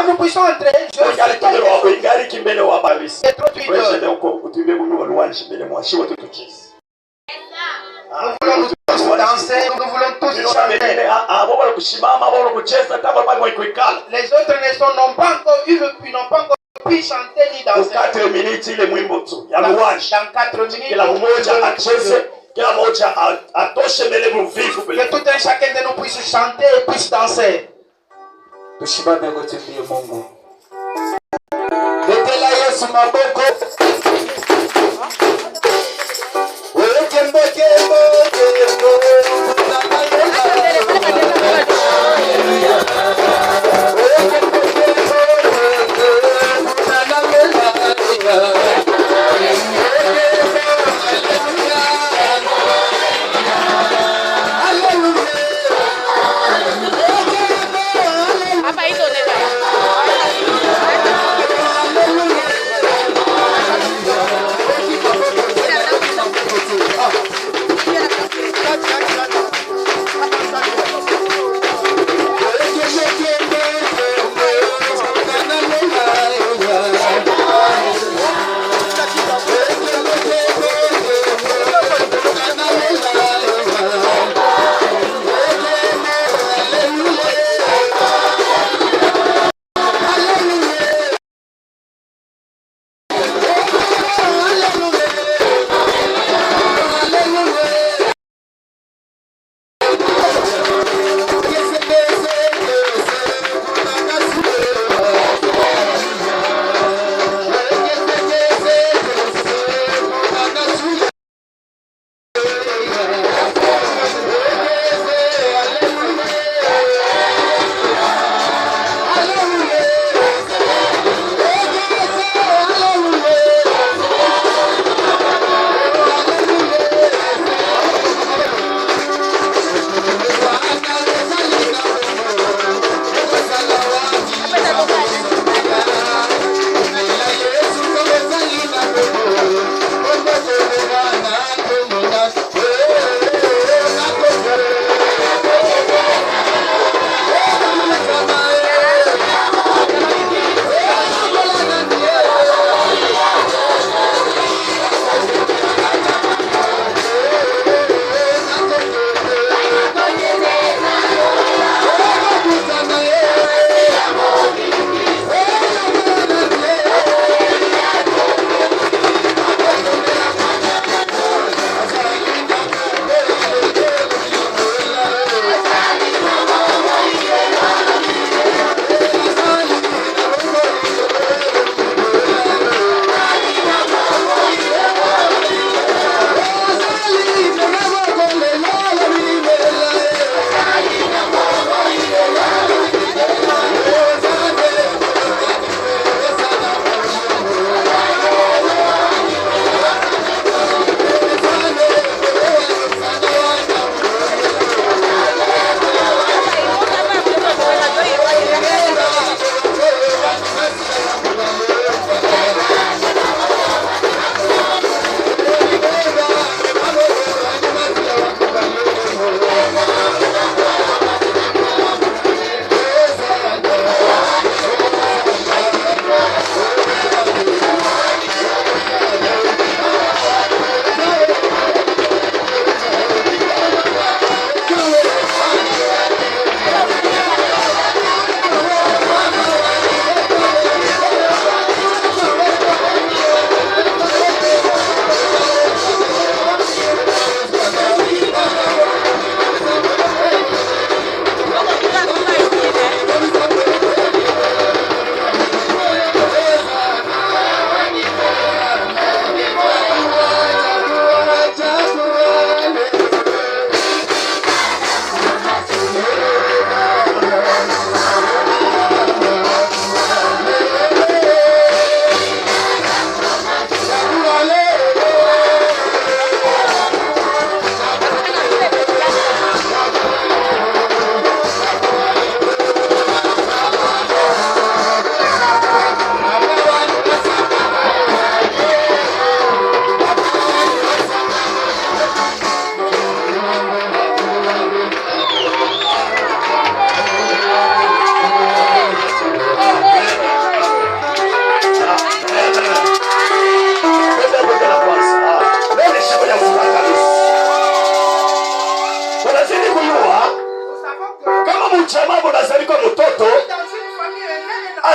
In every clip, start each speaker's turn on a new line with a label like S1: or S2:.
S1: Donc nous puissions entrer. C'est trop nous voulons tous danser, nous voulons tous chanter. Les autres n'ont pas encore pu chanter ni danser. Dans 4 minutes, que tout un chacun de nous puisse chanter et puisse danser.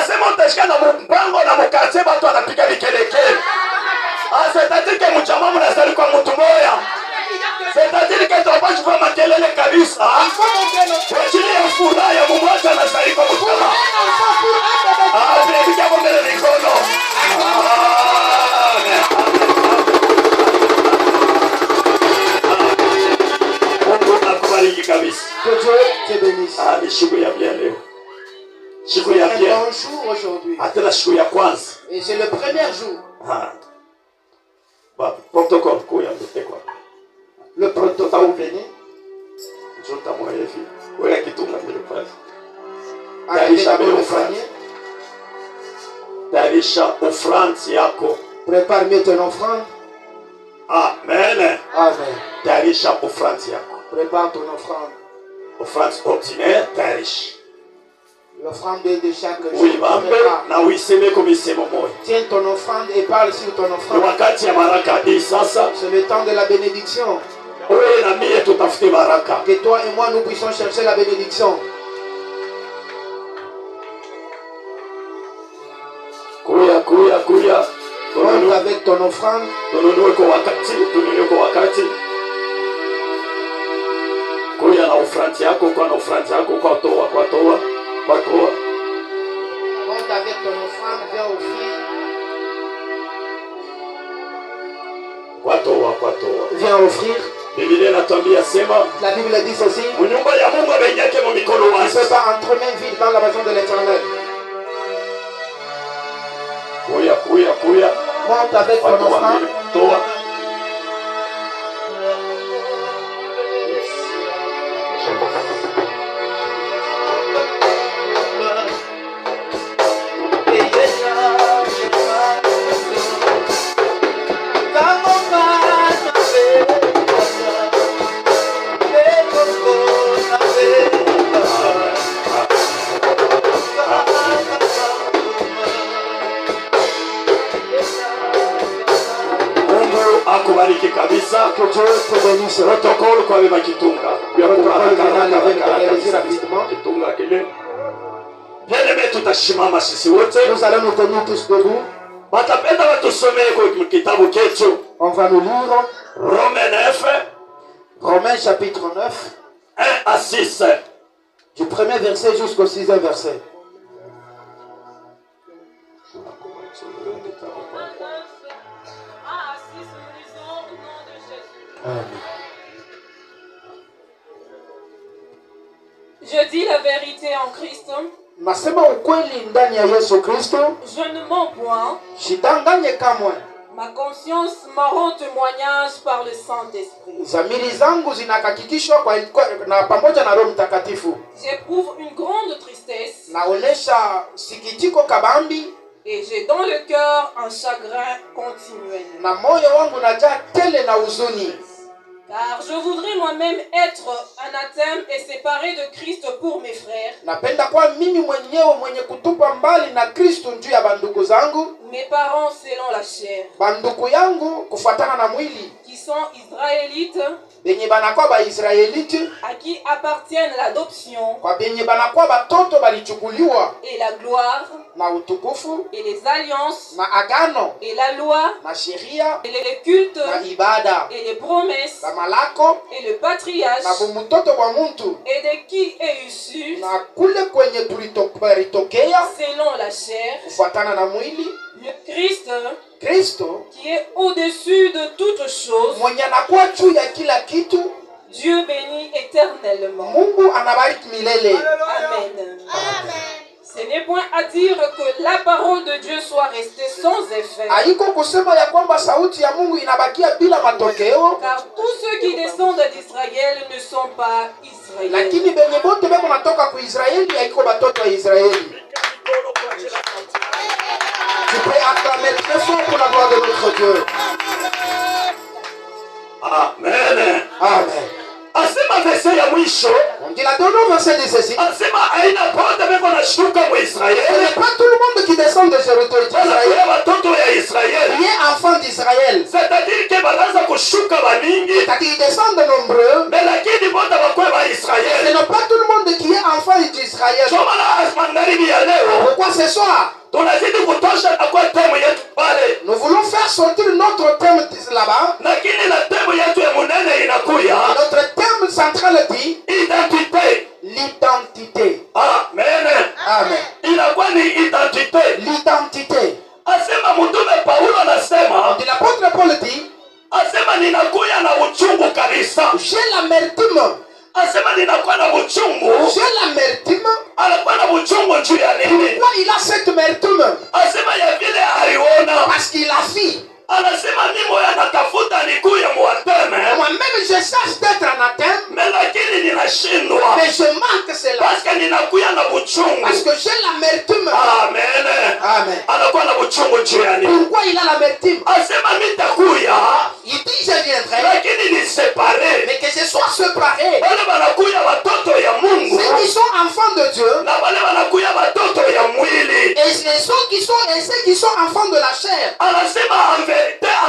S2: Asema utashika na mpango na mkache watu wanapiga vikelekele. C'est-à-dire que mchama mnasali kwa mtu moya. C'est-à-dire que tunapashi kwa makelele kabisa. Kwa ajili ya furaha ya mmoja anasali kwa mchama. Tunapiga kwa mbele mikono. Mungu akubariki kabisa.
S1: Que Dieu te bénisse.
S2: Ni siku ya leo. Siku ya
S1: C'est un bon jour aujourd'hui.
S2: Hata siku ya kwanza.
S1: Et c'est le premier jour.
S2: Protocole kuya mtekwa.
S1: Le protocole béni.
S2: Jota mwevi. Wewe kitunga mbele pale.
S1: Tayarisha offrande.
S2: Tayarisha offrande yako.
S1: Prépare mieux ton offrande.
S2: Amen.
S1: Amen.
S2: Tayarisha offrande yako.
S1: Prépare ton offrande.
S2: Offrande ordinaire tayarisha.
S1: L'offrande de chaque jour.
S2: Oui, na uiseme kwa misemo moja.
S1: Tiens ton offrande et parle sur ton offrande.
S2: Wakati ya baraka hii sasa.
S1: C'est le temps de la bénédiction.
S2: Wewe na mimi tutafute baraka.
S1: Que toi et moi nous puissions chercher la bénédiction. Kuya. Rentre avec ton offrande.
S2: Tununue kwa wakati. Kuya na offrande yako, kwa offrande yako, kwa toa.
S1: Rentre avec ton offrande, viens offrir.
S2: Kwa toa.
S1: Viens offrir.
S2: Biblia inatuambia sema,
S1: la Bible dit ceci.
S2: Nyumba ya Mungu amenyake mu mikono wazi.
S1: Ne fais pas entre mains vides dans la maison de l'Éternel.
S2: Kuya.
S1: Monte avec ton offrande.
S2: Toa. Akubariki kabisa.
S1: Que Dieu te bénisse.
S2: Protocole kwa beba kitunga. Kitunga kile. Bien tutashimama sisi wote.
S1: Nous allons nous tenir tous debout.
S2: Batapenda watusomee kwa kitabu chetu.
S1: On va nous lire Romains chapitre 9.
S2: 1 à 6.
S1: Du premier verset jusqu'au 6e verset.
S3: Je dis la vérité en Christ.
S1: Nasema ukweli ndani ya Yesu Kristo.
S3: Je ne mens point.
S1: Shidanganye kamwe.
S3: Ma conscience m'en rend témoignage par le Saint-Esprit.
S1: Zamiri zangu zinahakikishwa na pamoja na Roho Mtakatifu.
S3: J'éprouve une grande tristesse.
S1: Naonesha sikitiko kabambi.
S3: Et j'ai dans le cœur un chagrin continuel.
S1: Na moyo wangu najaa tele na huzuni.
S3: Car je voudrais moi-même être anathème et séparé de Christ pour mes frères.
S1: Napenda kwa mimi mwenyewe mwenye kutupa mbali na Kristo juu ya bandugu zangu.
S3: Mes parents selon la chair.
S1: Bandugu yangu kufuatana na mwili.
S3: Qui sont israélites.
S1: Benye banakuwa ba Israelite.
S3: À qui appartiennent l'adoption.
S1: Kwa benye banakuwa batoto balichukuliwa.
S3: Et la gloire.
S1: Na utukufu.
S3: Et les alliances.
S1: Na agano.
S3: Et la loi.
S1: Na sheria.
S3: Et les cultes.
S1: Na ibada.
S3: Et les promesses.
S1: Malako,
S3: et le patriarche,
S1: et
S3: de qui est issu, selon la chair, le Christ, qui est au-dessus de toutes choses, Dieu béni éternellement. Amen. Ce n'est point à dire que la parole de Dieu soit restée sans effet. Car tous ceux qui descendent d'Israël ne sont pas Israéliens.
S1: Tu peux acclamer très fort pour la gloire de notre Dieu.
S2: Amen.
S1: Amen.
S2: Asema verset ya mwisho.
S1: On dit la dernière verset de ceci.
S2: Asema aina pote beko na shuka mu Israeli.
S1: Ce n'est pas tout le monde qui descend de Jérusalem.
S2: Il
S1: est enfant d'Israël.
S2: C'est-à-dire que banaanza kushuka bamingi.
S1: C'est-à-dire qu'ils descendent nombreux.
S2: Mais lakini bote bakwe ba Israeli.
S1: Ce n'est pas tout le monde qui est enfants d'Israël.
S2: Choma la magharibi ya leo
S1: Pourquoi ce soir,
S2: tunazidi kutosha na kwa temu yetu pale,
S1: nous voulons faire sortir notre thème là-bas.
S2: lakini na temu yetu ya munene inakuya
S1: Notre thème central dit
S2: identite.
S1: l'identité.
S2: Amen.
S1: Amen.
S2: Inakuwa ni identite.
S1: L'identité.
S2: Asema mtume Paulo anasema,
S1: Et l'apôtre Paul dit,
S2: asema ninakuya na uchungu kabisa.
S1: j'ai l'amertume.
S2: Asema ninakuwa na uchungu.
S1: J'ai l'amertume.
S2: Anakuwa na uchungu juu ya nini?
S1: Pourquoi il a cette amertume?
S2: Asema ya vile aliona.
S1: Parce qu'il a vu.
S2: Anasema mimi moyo natafuta nikuye muateme.
S1: Moi-même, je cherche d'être en Athènes,
S2: Lakini ninashindwa.
S1: mais je manque cela.
S2: Parce ninakuya na uchungu.
S1: Parce que j'ai l'amertume.
S2: Amen.
S1: Amen.
S2: Anakuwa na uchungu juu ya nini?
S1: Pourquoi il a l'amertume?
S2: Asema mitakuya.
S1: Il dit, je viendrai,
S2: Lakini ni séparé.
S1: mais que je sois séparé.
S2: Wale wanakuya watoto ya Mungu.
S1: Ceux qui sont enfants de Dieu,
S2: Na wale wanakuya watoto ya mwili.
S1: et ceux qui sont enfants de la chair.
S2: Anasema en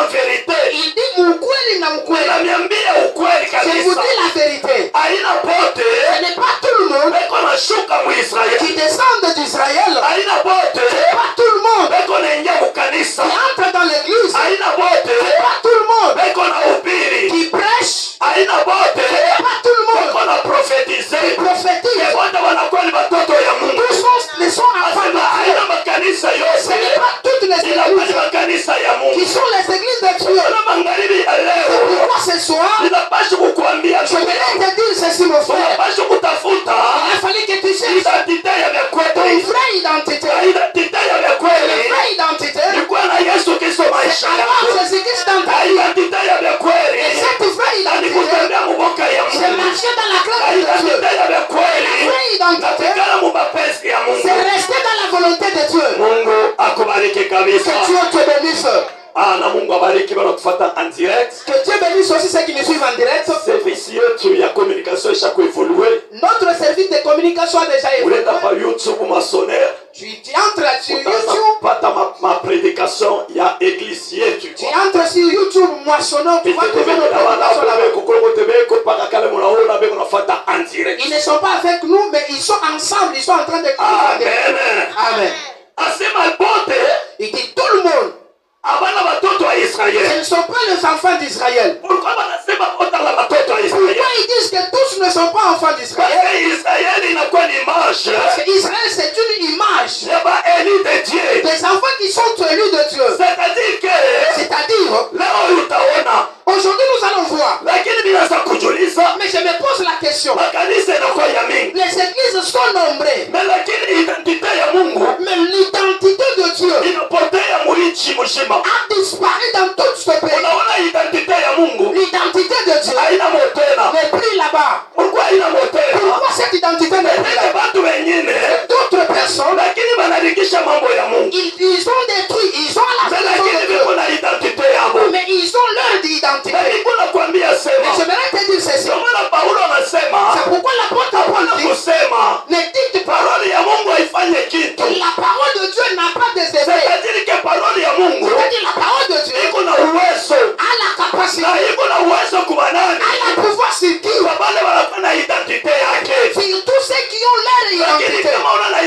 S2: vérité.
S1: Il dit, Mukweli na Mukweli.
S2: Ninamiambia ukweli
S1: Je vous
S2: kabisa.
S1: dis la vérité.
S2: Aina pote.
S1: Ce n'est pas tout le monde
S2: Beko nashuka mu
S1: qui
S2: Israeli.
S1: descend d'Israël.
S2: Aina pote.
S1: Ce n'est pas tout le monde
S2: Beko naingia mu kanisa.
S1: qui entre dans l'église. Ce
S2: Aina pote.
S1: n'est pas tout le monde
S2: Beko na ubiri.
S1: qui prêche.
S2: Aina pote.
S1: Ce n'est pas tout le
S2: Beko
S1: monde
S2: na profetize.
S1: qui prophétise.
S2: Wote wanakuwa ni watoto ya Mungu.
S1: Tous sont enfants de
S2: Asema
S1: Dieu.
S2: aina makanisa
S1: Ce
S2: yote.
S1: n'est pas toutes les
S2: Inakuwa ni
S1: églises
S2: makanisa ya Mungu.
S1: qui sont les églises de Dieu.
S2: Kuna magharibi ya
S1: C'est
S2: leo.
S1: pourquoi ce soir,
S2: Ninapaswa kukuambia
S1: je voulais te dire ceci, mon frère.
S2: unapaswa kutafuta
S1: Il a fallu que tu cherches
S2: identite ya vya
S1: ton
S2: kweli.
S1: vraie identité.
S2: Identite ya vya
S1: La
S2: kweli
S1: vraie identité,
S2: ni kuwa na Yesu Kristo maisha
S1: c'est
S2: yako.
S1: avoir Jésus-Christ dans ta vie.
S2: Identite ya vya kweli
S1: Et cette vraie
S2: ni
S1: identité,
S2: kutembea muboka ya
S1: c'est
S2: Mungu.
S1: marcher dans la grâce de Dieu.
S2: Identite ya vya
S1: La
S2: kweli
S1: vraie identité,
S2: natikala mu mapenzi ya Mungu.
S1: c'est rester dans la volonté de Dieu.
S2: Mungu akubariki
S1: Que
S2: kabisa.
S1: Dieu te bénisse.
S2: Na Mungu abariki bana kufuata en direct.
S1: Que Dieu bénisse aussi ceux qui nous suivent en direct.
S2: Service yetu ya communication isha kuevolue.
S1: Notre service de communication a déjà
S2: Uleta
S1: évolué.
S2: pa YouTube masonnaire.
S1: Tu entres sur
S2: Utaanza
S1: YouTube.
S2: kupata ma prédication ya église yetu.
S1: Tu entres sur YouTube, moissonnant, tu vas trouver nos prédications là-bas. Ils ne sont pas avec nous, mais ils sont ensemble, ils sont en train de
S2: Amen.
S1: Amen.
S2: Asema bote
S1: Il dit tout le monde,
S2: abana batoto wa
S1: ce
S2: Israeli.
S1: ne sont pas les enfants d'Israël.
S2: Pourquoi banasema bota la batoto wa
S1: Pourquoi
S2: Israeli?
S1: ils disent que tous ne sont pas enfants d'Israël?
S2: Parce que Israeli inakuwa ni image
S1: Parce que Israël, c'est une image
S2: ya ba eli de Dieu.
S1: des enfants qui sont élus de Dieu.
S2: C'est-à-dire que
S1: C'est-à-dire,
S2: leo utaona,
S1: aujourd'hui nous allons voir.
S2: lakini bila kujuliza
S1: Mais je me pose la question.
S2: makanisa inakuwa ya mingi.
S1: Les églises sont nombreuses,
S2: Mais lakini identite ya Mungu
S1: mais l'identité de Dieu
S2: inapotea muichi mzima.
S1: a disparu dans tout ce pays.
S2: Unaona identite ya Mungu
S1: L'identité de Dieu
S2: haina motena.
S1: n'est plus là-bas.
S2: Pourquoi haina motena?
S1: Pourquoi cette identité n'est plus
S2: Ende
S1: là-bas?
S2: batu wengine
S1: D'autres personnes,
S2: lakini banarikisha mambo ya Mungu.
S1: ils ont détruit, ils ont la
S2: Mais
S1: maison de
S2: lakini
S1: Dieu,
S2: biko na identite yabo.
S1: mais ils ont leur identité.
S2: Na niko nakwambia
S1: Mais
S2: sema.
S1: j'aimerais te dire ceci.
S2: Ndio maana Paulo anasema
S1: C'est pourquoi l'apôtre Paul
S2: hapana
S1: dit,
S2: kusema
S1: ne dites pas,
S2: parole ya Mungu haifanye kitu.
S1: la parole de Dieu n'a pas des effets.
S2: C'est-à-dire que parole ya Mungu
S1: C'est-à-dire la parole de Dieu
S2: iko na uwezo
S1: a la capacité,
S2: na iko na uwezo kwa nani?
S1: a le pouvoir sur qui?
S2: Kwa wale wanakuwa na identite yake.
S1: Sur tous ceux qui ont leur
S2: Lakini
S1: identité.
S2: kama una na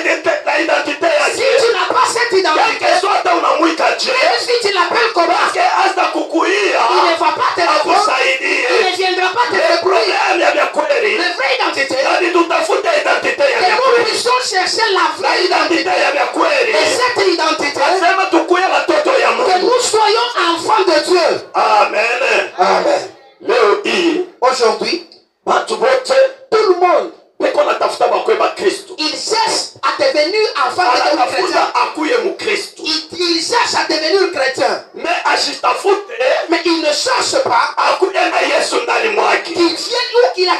S2: identite
S1: Si
S2: yake,
S1: tu n'as pas cette identité,
S2: kesho hata unamwita je,
S1: même si tu l'appelles comment,
S2: ke hasta kukuia
S1: il ne va pas te répondre,
S2: akusaidie.
S1: il ne viendra pas te
S2: Le
S1: secourir.
S2: problème ya vya kweli
S1: La vraie identité,
S2: ni tutafute identite ya
S1: que
S2: vya
S1: nous
S2: kweli.
S1: puissions chercher la
S2: Na
S1: vraie
S2: identite
S1: identité.
S2: ya vya kweli
S1: Et cette identité,
S2: nasema tukuye watoto ya
S1: que
S2: Mungu.
S1: nous soyons enfants de Dieu.
S2: Amen.
S1: Amen.
S2: Leo hii
S1: Aujourd'hui,
S2: watu wote
S1: tout le monde,
S2: beko natafuta bakwe ba Kristo.
S1: il cherche à devenir enfant de Dieu chrétien.
S2: Anatafuta akuye mu Kristo.
S1: Il cherche à devenir chrétien.
S2: Mais ashitafute
S1: Mais il ne cherche pas
S2: akuye na Yesu ndani mwake.
S1: qu'il vienne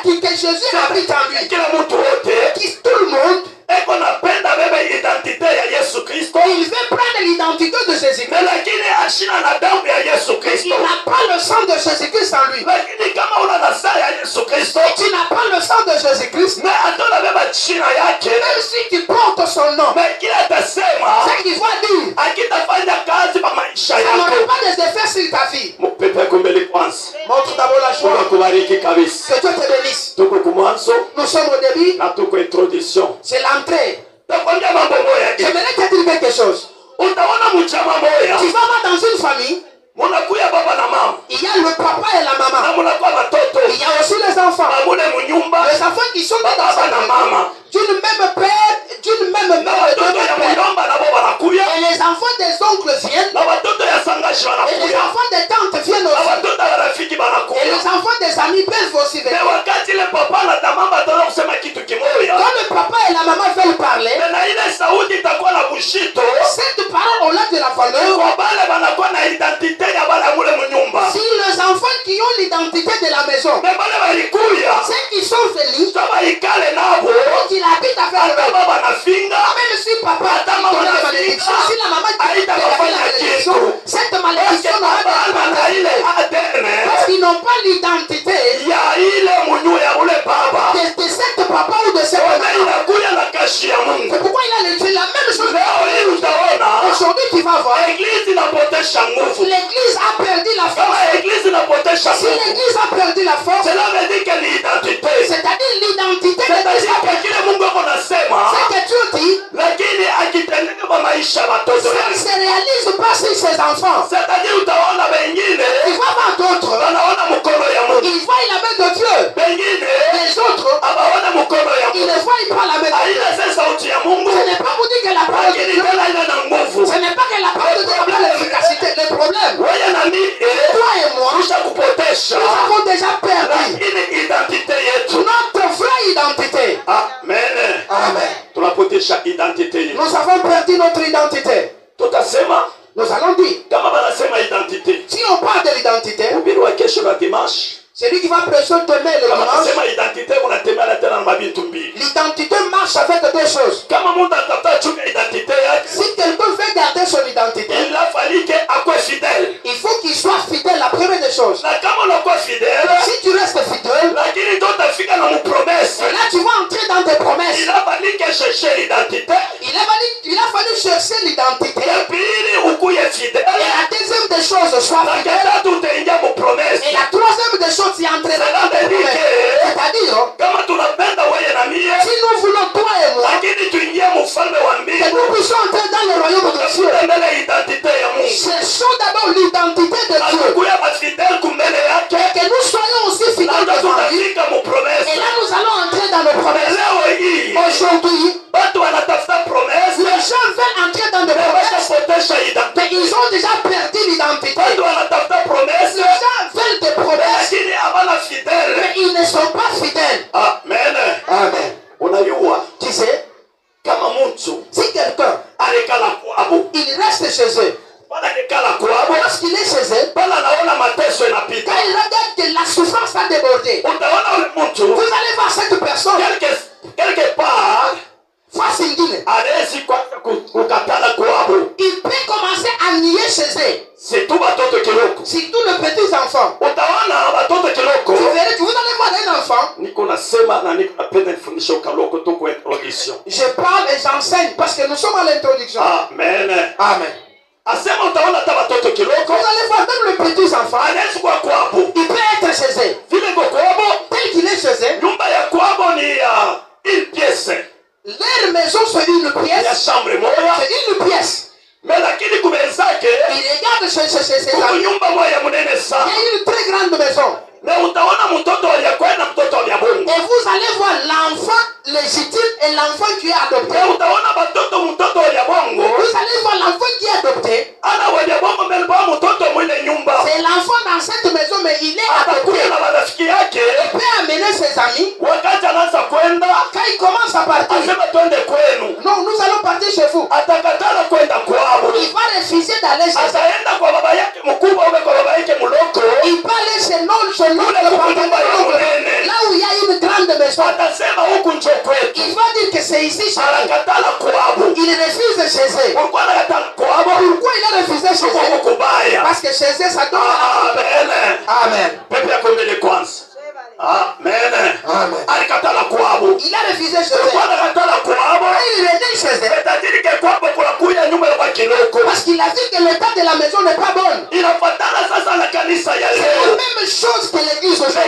S1: ou que Jésus habite en lui.
S2: Kila mtu wote
S1: Qui, tout le monde,
S2: eko napenda bebe identite ya Yesu Kristo.
S1: il veut prendre l'identité de Jésus-Christ.
S2: Mais lakini ashina na damu ya Yesu
S1: Il
S2: Kristo.
S1: n'a pas le sang de Jésus-Christ en lui.
S2: Lakini kama una na saa ya Yesu Kristo,
S1: Tu n'as pas le sang de Jésus-Christ.
S2: mais atona beba china yake,
S1: Même si tu portes son nom,
S2: mais kila atasema
S1: ce qu'il va dire,
S2: akitafanya kazi pa maisha
S1: ça n'aura
S2: yako.
S1: pas des effets sur ta vie.
S2: Mupepe kumbele kwanza.
S1: Montre d'abord la t'asseoir.
S2: Kubariki kabisa.
S1: Que Dieu te bénisse.
S2: Tuko kumwanzo
S1: Nous sommes au début.
S2: na tuko introduction.
S1: C'est l'entrée.
S2: Takwambia mambo moja.
S1: J'aimerais te dire quelque chose.
S2: Utaona mchama moja.
S1: Tu vas voir dans une famille.
S2: Munakuya baba na mama.
S1: Il y a le papa et la
S2: Na
S1: maman.
S2: munakuwa watoto.
S1: Il y a aussi les enfants.
S2: Amune munyumba.
S1: Les enfants qui sont dans
S2: Baba
S1: cette
S2: na
S1: famille.
S2: mama.
S1: D'une même père, d'une même
S2: Na
S1: mère et d'un
S2: watoto ya
S1: même père.
S2: muyomba nabo wanakuya.
S1: Et les enfants des oncles viennent.
S2: Na watoto ya sangashi
S1: Et les
S2: wanakuya.
S1: enfants des tantes viennent
S2: Na
S1: aussi.
S2: watoto ya rafiki
S1: Et
S2: wanakuya.
S1: les enfants des amis peuvent aussi
S2: Na
S1: venir.
S2: wakati ile papa na mama ataanza kusema kitu kimoja.
S1: Quand le papa et la maman veulent parler,
S2: Na ile sauti itakuwa na bushito.
S1: cette parole au-delà de la valeur.
S2: Kwa bale banakuwa na identite ya bale mule munyumba.
S1: Si les enfants qui ont l'identité de la maison,
S2: Na bale balikuya.
S1: ceux qui sont venus,
S2: Saba ikale nabo.
S1: qui habitent avec
S2: Hata
S1: eux,
S2: baba nafinga.
S1: même si papa a donné la malédiction, si la maman dit la malédiction, cette malédiction n'aura pas
S2: Baba na ile ADN.
S1: parce qu'ils n'ont pas l'identité
S2: Ya ile munyu ya ule baba.
S1: de cette papa ou de cette
S2: Ona
S1: maman.
S2: inakuya na kashi ya Mungu.
S1: C'est pourquoi il a dit la même chose.
S2: Leo hii utaona
S1: Aujourd'hui, tu vas voir,
S2: eglise inapotesha nguvu.
S1: l'église a perdu la
S2: Kama
S1: force.
S2: eglise inapotesha
S1: Si
S2: nguvu,
S1: l'église a perdu la force,
S2: cela veut dire que ni identité.
S1: c'est-à-dire l'identité de
S2: C'est-à-dire
S1: l'église a
S2: que
S1: perdu.
S2: kile Mungu ako nasema,
S1: C'est que Dieu dit,
S2: lakini akitendeka kwa maisha ya watoto
S1: ça ne
S2: yake.
S1: se réalise pas sur ses enfants.
S2: C'est-à-dire utaona wengine
S1: Il va voir d'autres.
S2: wanaona mkono ya Mungu.
S1: Il voit la main de Dieu.
S2: Wengine
S1: Les autres,
S2: hawaona mkono ya
S1: ils
S2: Mungu.
S1: ne voient pas la main de Dieu.
S2: Haina sasa sauti ya Mungu,
S1: Ce n'est pas pour dire que la parole de
S2: lakini
S1: Dieu,
S2: tena ina na nguvu.
S1: ce n'est pas que la parole de Dieu n'a pas l'efficacité. Le problème,
S2: Wewe na mimi
S1: toi et moi,
S2: tushakupotesha,
S1: nous avons déjà perdu
S2: lakini identite yetu.
S1: notre vraie identité.
S2: Amen.
S1: Amen.
S2: Tunapotesha identite yetu.
S1: Nous avons perdu notre identité.
S2: Tutasema
S1: Nous allons dire,
S2: kama banasema identite.
S1: si on parle de l'identité,
S2: Mhubiri wa kesho na dimanche.
S1: celui qui va prêcher demain le
S2: Kama
S1: dimanche,
S2: nasema identite unatembea tena na mabintu mbili.
S1: l'identité marche avec deux choses.
S2: Kama mtu atafuta chunga identite yake,
S1: Si quelqu'un veut garder son identité,
S2: il a fallu que akwe fidèle.
S1: il faut qu'il soit fidèle, la première des choses.
S2: Na kama unakuwa fidèle,
S1: Si tu restes fidèle,
S2: lakini ndio utafika na mpromesse.
S1: et là tu vas entrer dans tes promesses.
S2: Il a fallu que chercher l'identité.
S1: Il a fallu chercher l'identité.
S2: Ya pili ukuye
S1: Et
S2: fidèle.
S1: la deuxième des choses, sois
S2: Na
S1: fidèle.
S2: tatu utaingia mpromesse.
S1: Et la troisième des choses, c'est entrer dans
S2: Cela
S1: ta
S2: veut dire
S1: promesse.
S2: que
S1: C'est-à-dire,
S2: kama tunapenda wewe na mie,
S1: si nous voulons, toi et moi,
S2: lakini tuingie mfalme wa
S1: que
S2: mbingu,
S1: nous puissions entrer dans le royaume de Dieu,
S2: tafute mbele identite ya Mungu.
S1: cherchons d'abord l'identité de
S2: Na
S1: Dieu.
S2: tukuye mafidèle kumbele yake,
S1: Et que nous soyons aussi
S2: na
S1: fidèles
S2: ndio
S1: devant lui.
S2: tutafika mpromesse.
S1: Et là, nous allons entrer dans nos promesses.
S2: Leo hii
S1: Aujourd'hui,
S2: watu wanatafuta promesse,
S1: les gens veulent entrer dans des
S2: na
S1: promesses,
S2: washapotesha
S1: mais
S2: identite.
S1: ils ont déjà perdu l'identité.
S2: Watu wanatafuta promesse,
S1: Les gens veulent des promesses,
S2: lakini habana fidèle.
S1: mais ils ne sont pas fidèles.
S2: Amen.
S1: Amen.
S2: Unajua
S1: Tu sais,
S2: kama mtu
S1: si quelqu'un,
S2: alikala kwabo,
S1: il reste chez eux,
S2: bana alikala kwabo,
S1: lorsqu'il est chez eux,
S2: bana anaona mateso inapita,
S1: quand il regarde que la souffrance a débordé,
S2: utaona ule mtu
S1: vous allez voir cette personne,
S2: quelque part
S1: face ingine,
S2: anawezi kwanza kukatala kwabo,
S1: il peut commencer à nier chez eux,
S2: situ watoto kiloko.
S1: surtout les petits enfants.
S2: Utaona watoto kiloko.
S1: Vous verrez, vous allez voir un enfant,
S2: Niko nasema na niko napenda nifundishe ukaloko tu kwa introduction.
S1: je parle et j'enseigne parce que nous sommes à l'introduction.
S2: Amen.
S1: Amen.
S2: Asema utaona hata watoto kiloko.
S1: Vous allez voir même les petits enfants,
S2: Anawezi kwa kwabo.
S1: il peut être chez eux,
S2: Vile kwa kwabo,
S1: tel qu'il est chez eux,
S2: nyumba ya kwabo ni ya une pièce.
S1: leur maison c'est une
S2: Ya
S1: pièce,
S2: chambre moja.
S1: c'est une pièce.
S2: Mais lakini kumezake
S1: Il regarde chez ses
S2: kuko
S1: amis,
S2: nyumba moja munene
S1: il y
S2: sana.
S1: a une très grande maison.
S2: Na utaona mtoto aliyekwenda na mtoto aliyabongo.
S1: Et vous allez voir l'enfant légitime et l'enfant qui est adopté.
S2: Na utaona mtoto aliyabongo.
S1: Vous allez voir l'enfant qui est adopté.
S2: Ana waliyabongo mbele kwa mtoto mwile nyumba.
S1: C'est l'enfant dans cette maison, mais il est adopté.
S2: Atakuja na marafiki yake.
S1: Il peut amener ses amis.
S2: Wakati anaanza kwenda,
S1: Quand il commence à partir,
S2: asema twende kwenu.
S1: non, nous allons partir chez vous.
S2: Atakatala kwenda kwao.
S1: Il va refuser d'aller chez eux.
S2: Ataenda kwa baba yake mkubwa au kwa baba yake mloko.
S1: Il va aller chez l'oncle, là où il y a une grande maison.
S2: Atasema huku njo kwetu.
S1: Il va dire que c'est ici chez nous.
S2: Anakatala kwao.
S1: Il refuse chez eux.
S2: Ulikuwa anakatala kwao.
S1: Pourquoi il a refusé chez
S2: Kwa
S1: eux?
S2: kukubaya.
S1: Parce que chez eux, ça donne.
S2: Amen.
S1: Amen.
S2: Pepe yako mbele kwanza. Amen.
S1: Amen.
S2: Alikatala kwao.
S1: Il a refusé chez eux.
S2: Ulikuwa anakatala kwao.
S1: Quand il revenait chez eux,
S2: C'est-à-dire que kwao kuna kuya nyumba ya kiloko.
S1: parce qu'il a vu que l'état de la maison n'est pas bon.
S2: Inafuatana sasa na kanisa ya
S1: C'est la
S2: leo.
S1: même chose que l'église aujourd'hui.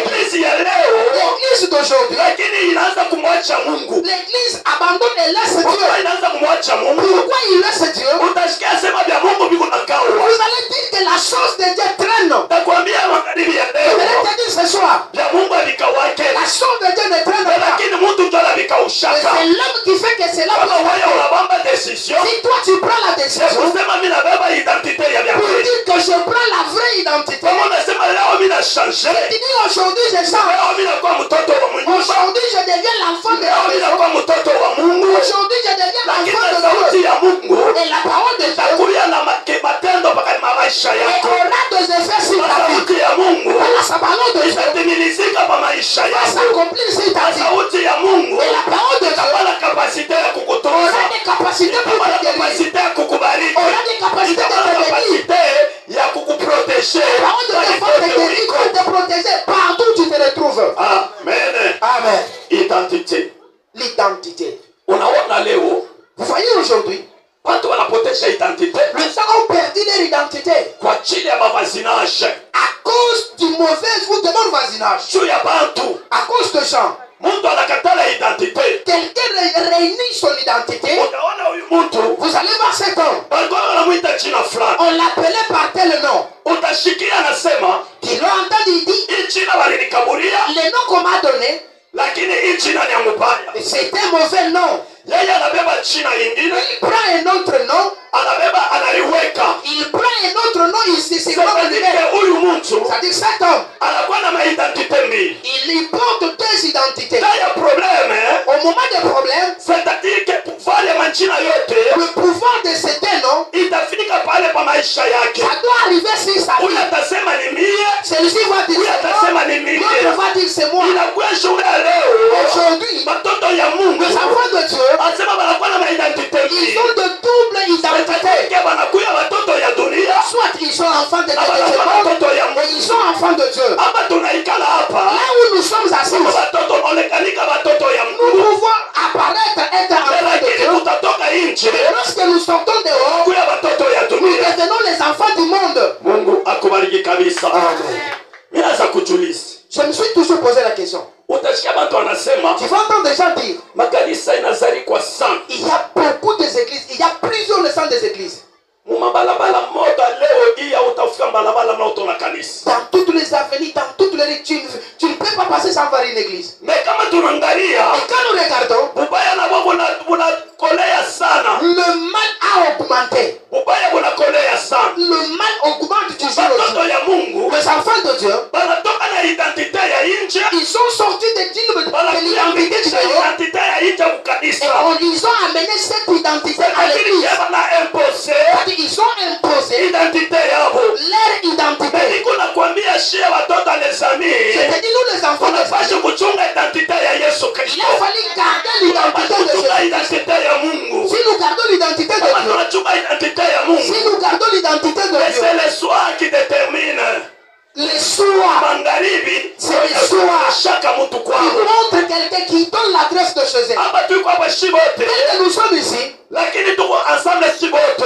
S2: kumwacha Mungu.
S1: L'église abandonne et laisse
S2: Mungu
S1: Dieu.
S2: inaanza kumwacha Mungu.
S1: Pourquoi il laisse Dieu?
S2: Utasikia sema vya Mungu viko na kawa.
S1: Vous allez dire que la chose de Dieu traîne.
S2: Nakwambia magharibi ya
S1: Je vais
S2: leo.
S1: te dire ce soir,
S2: Vya Mungu avikawake.
S1: la chose de Dieu ne traîne pas.
S2: Lakini mtu ndio
S1: Mais
S2: anavikaushaka.
S1: c'est l'homme qui fait que c'est là
S2: Kama
S1: pour
S2: wewe unabamba decision,
S1: Si toi tu prends la
S2: ya
S1: décision
S2: kusema mimi nabeba identite ya vya
S1: pour
S2: kweli.
S1: dire que je prends la vraie identité,
S2: Kama unasema leo mimi na changer.
S1: tu dis aujourd'hui je change.
S2: Leo mimi nakuwa mtoto wa Mungu.
S1: Aujourd'hui je deviens l'enfant de
S2: Leo
S1: la
S2: mimi
S1: maison.
S2: nakuwa mtoto wa Mungu.
S1: Aujourd'hui je deviens
S2: Lakini
S1: l'enfant de
S2: sauti
S1: Dieu.
S2: ya Mungu
S1: Et la parole de Dieu
S2: itakuja na matendo mpaka maisha yako.
S1: aura des effets sur ta vie.
S2: Sauti ya Mungu
S1: Voilà, sa parole de Dieu
S2: itatimilizika kwa maisha
S1: va
S2: yako.
S1: s'accomplir sur ta vie.
S2: Sauti ya Mungu
S1: Et la parole de Dieu
S2: itakuwa na kapasite ya kukutunza.
S1: aura des capacités pour
S2: Itakuwa na
S1: te guérir.
S2: kapasite ya kukubariki.
S1: Aura des capacités de
S2: Itakuwa na
S1: te bénir.
S2: kapasite ya kukuproteger.
S1: La parole de Dieu va te guérir, va te protéger partout où tu te retrouves.
S2: Amen.
S1: Amen.
S2: Identité.
S1: L'identité.
S2: Unaona leo
S1: Vous voyez aujourd'hui,
S2: watu wanapotesha identite
S1: les gens ont perdu leur identité
S2: kwa ajili ya mavazinage
S1: à cause du mauvais ou de bon voisinage.
S2: juu ya bantu.
S1: À cause de gens.
S2: Mtu anakatala identite.
S1: Quelqu'un réunit son identité.
S2: Utaona huyu mtu
S1: Vous allez voir cet homme.
S2: walikuwa wanamuita jina fulani.
S1: On l'appelait par tel nom.
S2: Utashikia anasema
S1: Ils l'ont entendu, il dit,
S2: hii jina walinikaburia,
S1: le nom qu'on m'a donné,
S2: lakini hii jina ni ya mubaya.
S1: c'était un mauvais nom.
S2: Yeye anabeba jina ingine,
S1: Il prend un autre nom,
S2: anabeba analiweka.
S1: il prend un autre nom, il se surnomme
S2: C'est-à-dire
S1: lui-même.
S2: que huyu mtu
S1: C'est-à-dire cet homme,
S2: anakuwa na maidentite mbili.
S1: il porte deux identités.
S2: Quand ya probleme,
S1: Au moment des problèmes,
S2: c'est-à-dire que pouvoir ya majina yote
S1: le pouvoir de ces deux noms,
S2: itafika pale pa maisha yake.
S1: ça doit arriver sur sa
S2: Huyu
S1: vie.
S2: atasema ni mie,
S1: Celui-ci va dire
S2: huyu
S1: c'est moi,
S2: atasema ni mie.
S1: l'autre va dire c'est moi.
S2: Inakuwa shughuli ya leo.
S1: Aujourd'hui,
S2: Watoto ya Mungu
S1: les enfants de Dieu,
S2: asema wanakuwa na maidentite
S1: ils
S2: mbili.
S1: ont de double identité.
S2: C'est-à-dire wanakuya watoto ya dunia
S1: Soit ils sont enfants de Dieu,
S2: wanakuwa watoto ya
S1: et ils
S2: Mungu.
S1: sont enfants de Dieu.
S2: Hapa tunaikala hapa
S1: Là où nous sommes assis,
S2: kama watoto wanaonekanika watoto ya
S1: nous
S2: Mungu,
S1: pouvons apparaître être enfants de
S2: lakini
S1: Dieu.
S2: tutatoka nje
S1: Et lorsque nous sortons dehors,
S2: kuya watoto ya
S1: nous
S2: dunia.
S1: devenons les enfants du monde.
S2: Mungu akubariki kabisa.
S1: Amen.
S2: Mimi naanza kujiuliza,
S1: Je me suis toujours posé la question.
S2: utasikia watu wanasema
S1: Tu vas entendre des gens dire,
S2: makanisa inazalikwa sana
S1: il y a beaucoup d'églises, il y a plusieurs naissances des églises.
S2: mumabalabala moja. Leo hii hautafika balabala na utaona kanisa.
S1: Dans toutes les avenues, dans toutes les rues, tu ne peux pas passer sans voir une église.
S2: Mais kama tunaangalia
S1: Et quand nous regardons,
S2: ubaya nabo bunakolea sana,
S1: le mal a augmenté.
S2: ubaya bunakolea sana.
S1: Le mal augmente toujours au
S2: Watoto
S1: jour.
S2: ya Mungu
S1: Les enfants de Dieu,
S2: banatoka na identite ya nje,
S1: ils sont sortis de l'identité
S2: banakuingiza
S1: du dehors
S2: identite ya nje
S1: et
S2: kukanisa.
S1: ils ont amené cette identité à
S2: Lakini
S1: l'église.
S2: bana impose
S1: C'est-à-dire ils ont imposé
S2: identite yabo.
S1: leur identité.
S2: Niko nakwambia shia watoto alizamii,
S1: C'est-à-dire nous les enfants de Dieu,
S2: tunapaswa kuchunga identite ya Yesu
S1: il
S2: Kristo.
S1: a fallu garder l'identité de
S2: Tunachunga
S1: Jésus.
S2: identite ya Mungu.
S1: Si nous gardons l'identité de
S2: Kama
S1: Dieu,
S2: tunachunga identite ya Mungu,
S1: si nous gardons l'identité de
S2: mais
S1: Dieu,
S2: c'est le soir qui détermine.
S1: les soirs
S2: Magharibi
S1: C'est le soir.
S2: shaka mtu
S1: qui
S2: kwao.
S1: montrent quelqu'un qui donne l'adresse de chez eux.
S2: Hapa tuko hapa shi wote,
S1: Tel que nous sommes ici,
S2: lakini tuko ensemble shi wote.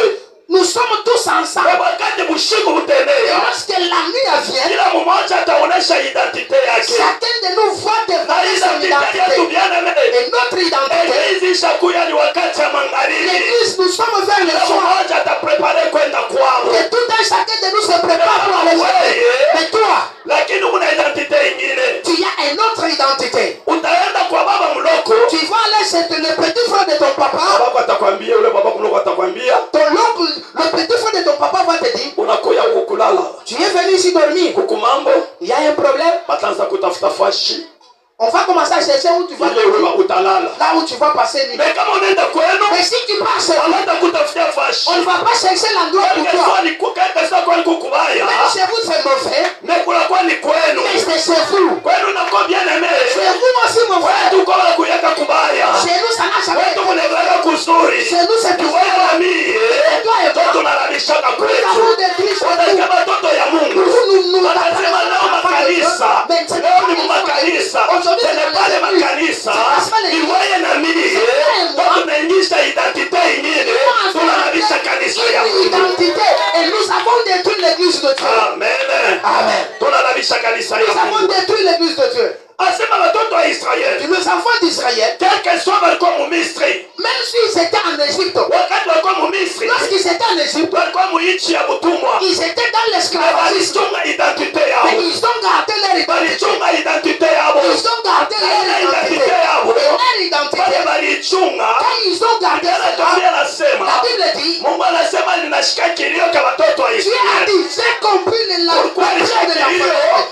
S1: nous sommes tous ensemble.
S2: Kwa wakati bushiku
S1: Et
S2: butenea,
S1: lorsque la nuit vient,
S2: kila mmoja ataonesha identite yake.
S1: chacun de nous voit
S2: Na
S1: dévoiler son
S2: identite yetu
S1: identité.
S2: bien-aimé,
S1: Et notre identité,
S2: eglise ishakuya ni wakati ya magharibi.
S1: l'église, nous sommes vers le
S2: Kila
S1: soir.
S2: mmoja ataprepare kwenda kwao.
S1: Et tout un chacun de nous se prépare pour aller chercher. Mais toi,
S2: Lakini kuna identite ingine.
S1: tu as une autre identité.
S2: Utaenda kwa baba mloko,
S1: Tu vas aller chez le petit frère de ton papa.
S2: baba atakwambia, yule baba mloko atakwambia,
S1: Ton oncle, le petit frère de ton papa va te dire,
S2: unakuya huku kulala.
S1: tu es venu ici dormir.
S2: Huku mambo
S1: Il y a un problème.
S2: bataanza kutafuta fashi
S1: On va commencer à chercher où tu vas
S2: ile
S1: dormir.
S2: wewe utalala.
S1: Là où tu vas passer l'hiver.
S2: Mais kama unaenda kwenu,
S1: Mais si tu pars chez vous,
S2: wanaenda kutafutia fashi.
S1: on ne va pas chercher l'endroit pour toi.
S2: Kaka sasa kwa kubaya.
S1: Même chez vous, c'est mauvais.
S2: Mais kuna kwa ni kwenu.
S1: Mais c'est chez vous.
S2: Kwenu na kwa bien aimé.
S1: Chez vous aussi, mon frère.
S2: Wetu kwa kuyaka kubaya.
S1: Chez nous, ça n'a jamais
S2: Wetu
S1: été.
S2: kunevaga kuzuri.
S1: Chez nous, c'est tout.
S2: Wewe na mimi.
S1: Et toi et moi,
S2: Toto nalabishaka
S1: nous avons
S2: kwetu.
S1: des tristes
S2: Wanasema
S1: jours.
S2: watoto ya Mungu.
S1: Nous
S2: Wanasema leo makanisa. Leo ni makanisa. Tele pale makanisa. Ni wewe na mimi. Toto tunaingisha identite ingine. Tunalabisha kanisa ya
S1: Une
S2: Mungu.
S1: identité. Et nous avons détruit l'église de Dieu.
S2: Amen.
S1: Amen.
S2: Tunalabisha kanisa ya
S1: Nous avons
S2: Mungu.
S1: détruit l'église de Dieu.
S2: Asema watoto wa Israeli
S1: les enfants d'Israël,
S2: quel que soit walikuwa Mumisri,
S1: même s'ils étaient en Égypte,
S2: wakati walikuwa Mumisri,
S1: lorsqu'ils étaient en Égypte,
S2: walikuwa muichi ya butumwa,
S1: ils étaient dans l'esclavagisme.
S2: walichunga identite
S1: Mais
S2: yao,
S1: ils ont gardé leur identité.
S2: walichunga identite yao,
S1: Ils ont gardé leur identité.
S2: identite yao,
S1: Leur identité.
S2: wale walichunga.
S1: Quand ils ont gardé
S2: Biblia
S1: cela,
S2: anasema,
S1: la Bible dit,
S2: Mungu anasema ninashika kilio kwa watoto wa
S1: Dieu a
S2: Israeli.
S1: dit, j'ai compris
S2: Pourquoi
S1: le plan de la
S2: kilio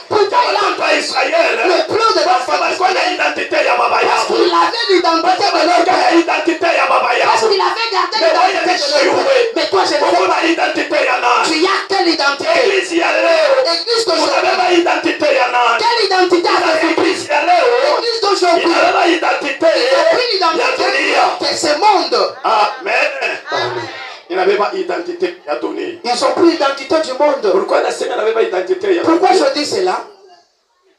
S1: Pourquoi
S2: kwa watoto wa Israeli?
S1: le plan de
S2: Kwa sababu
S1: la
S2: walikuwa na identite ya baba
S1: Parce
S2: yao.
S1: qu'il avait l'identité de leur
S2: Walikuwa na
S1: père.
S2: identite ya baba
S1: Parce
S2: yao.
S1: qu'il avait gardé
S2: Mais wewe
S1: l'identité
S2: ni
S1: de leur père. Mais toi, je ne
S2: Mungu
S1: sais pas.
S2: na identite ya nani?
S1: Tu as quelle identité?
S2: Eglise ya leo.
S1: L'église d'aujourd'hui.
S2: Unabeba identite ya nani?
S1: Quelle identité avez-vous?
S2: Eglise ya leo.
S1: L'église d'aujourd'hui.
S2: Inabeba identite
S1: Ils ont pris
S2: ya
S1: l'identité
S2: dunia.
S1: de ce monde.
S2: Amen. Inabeba identite ya dunia.
S1: Ils ont pris l'identité du monde.
S2: Pourquoi nasema inabeba identite ya
S1: Pourquoi
S2: dunia?
S1: je dis cela?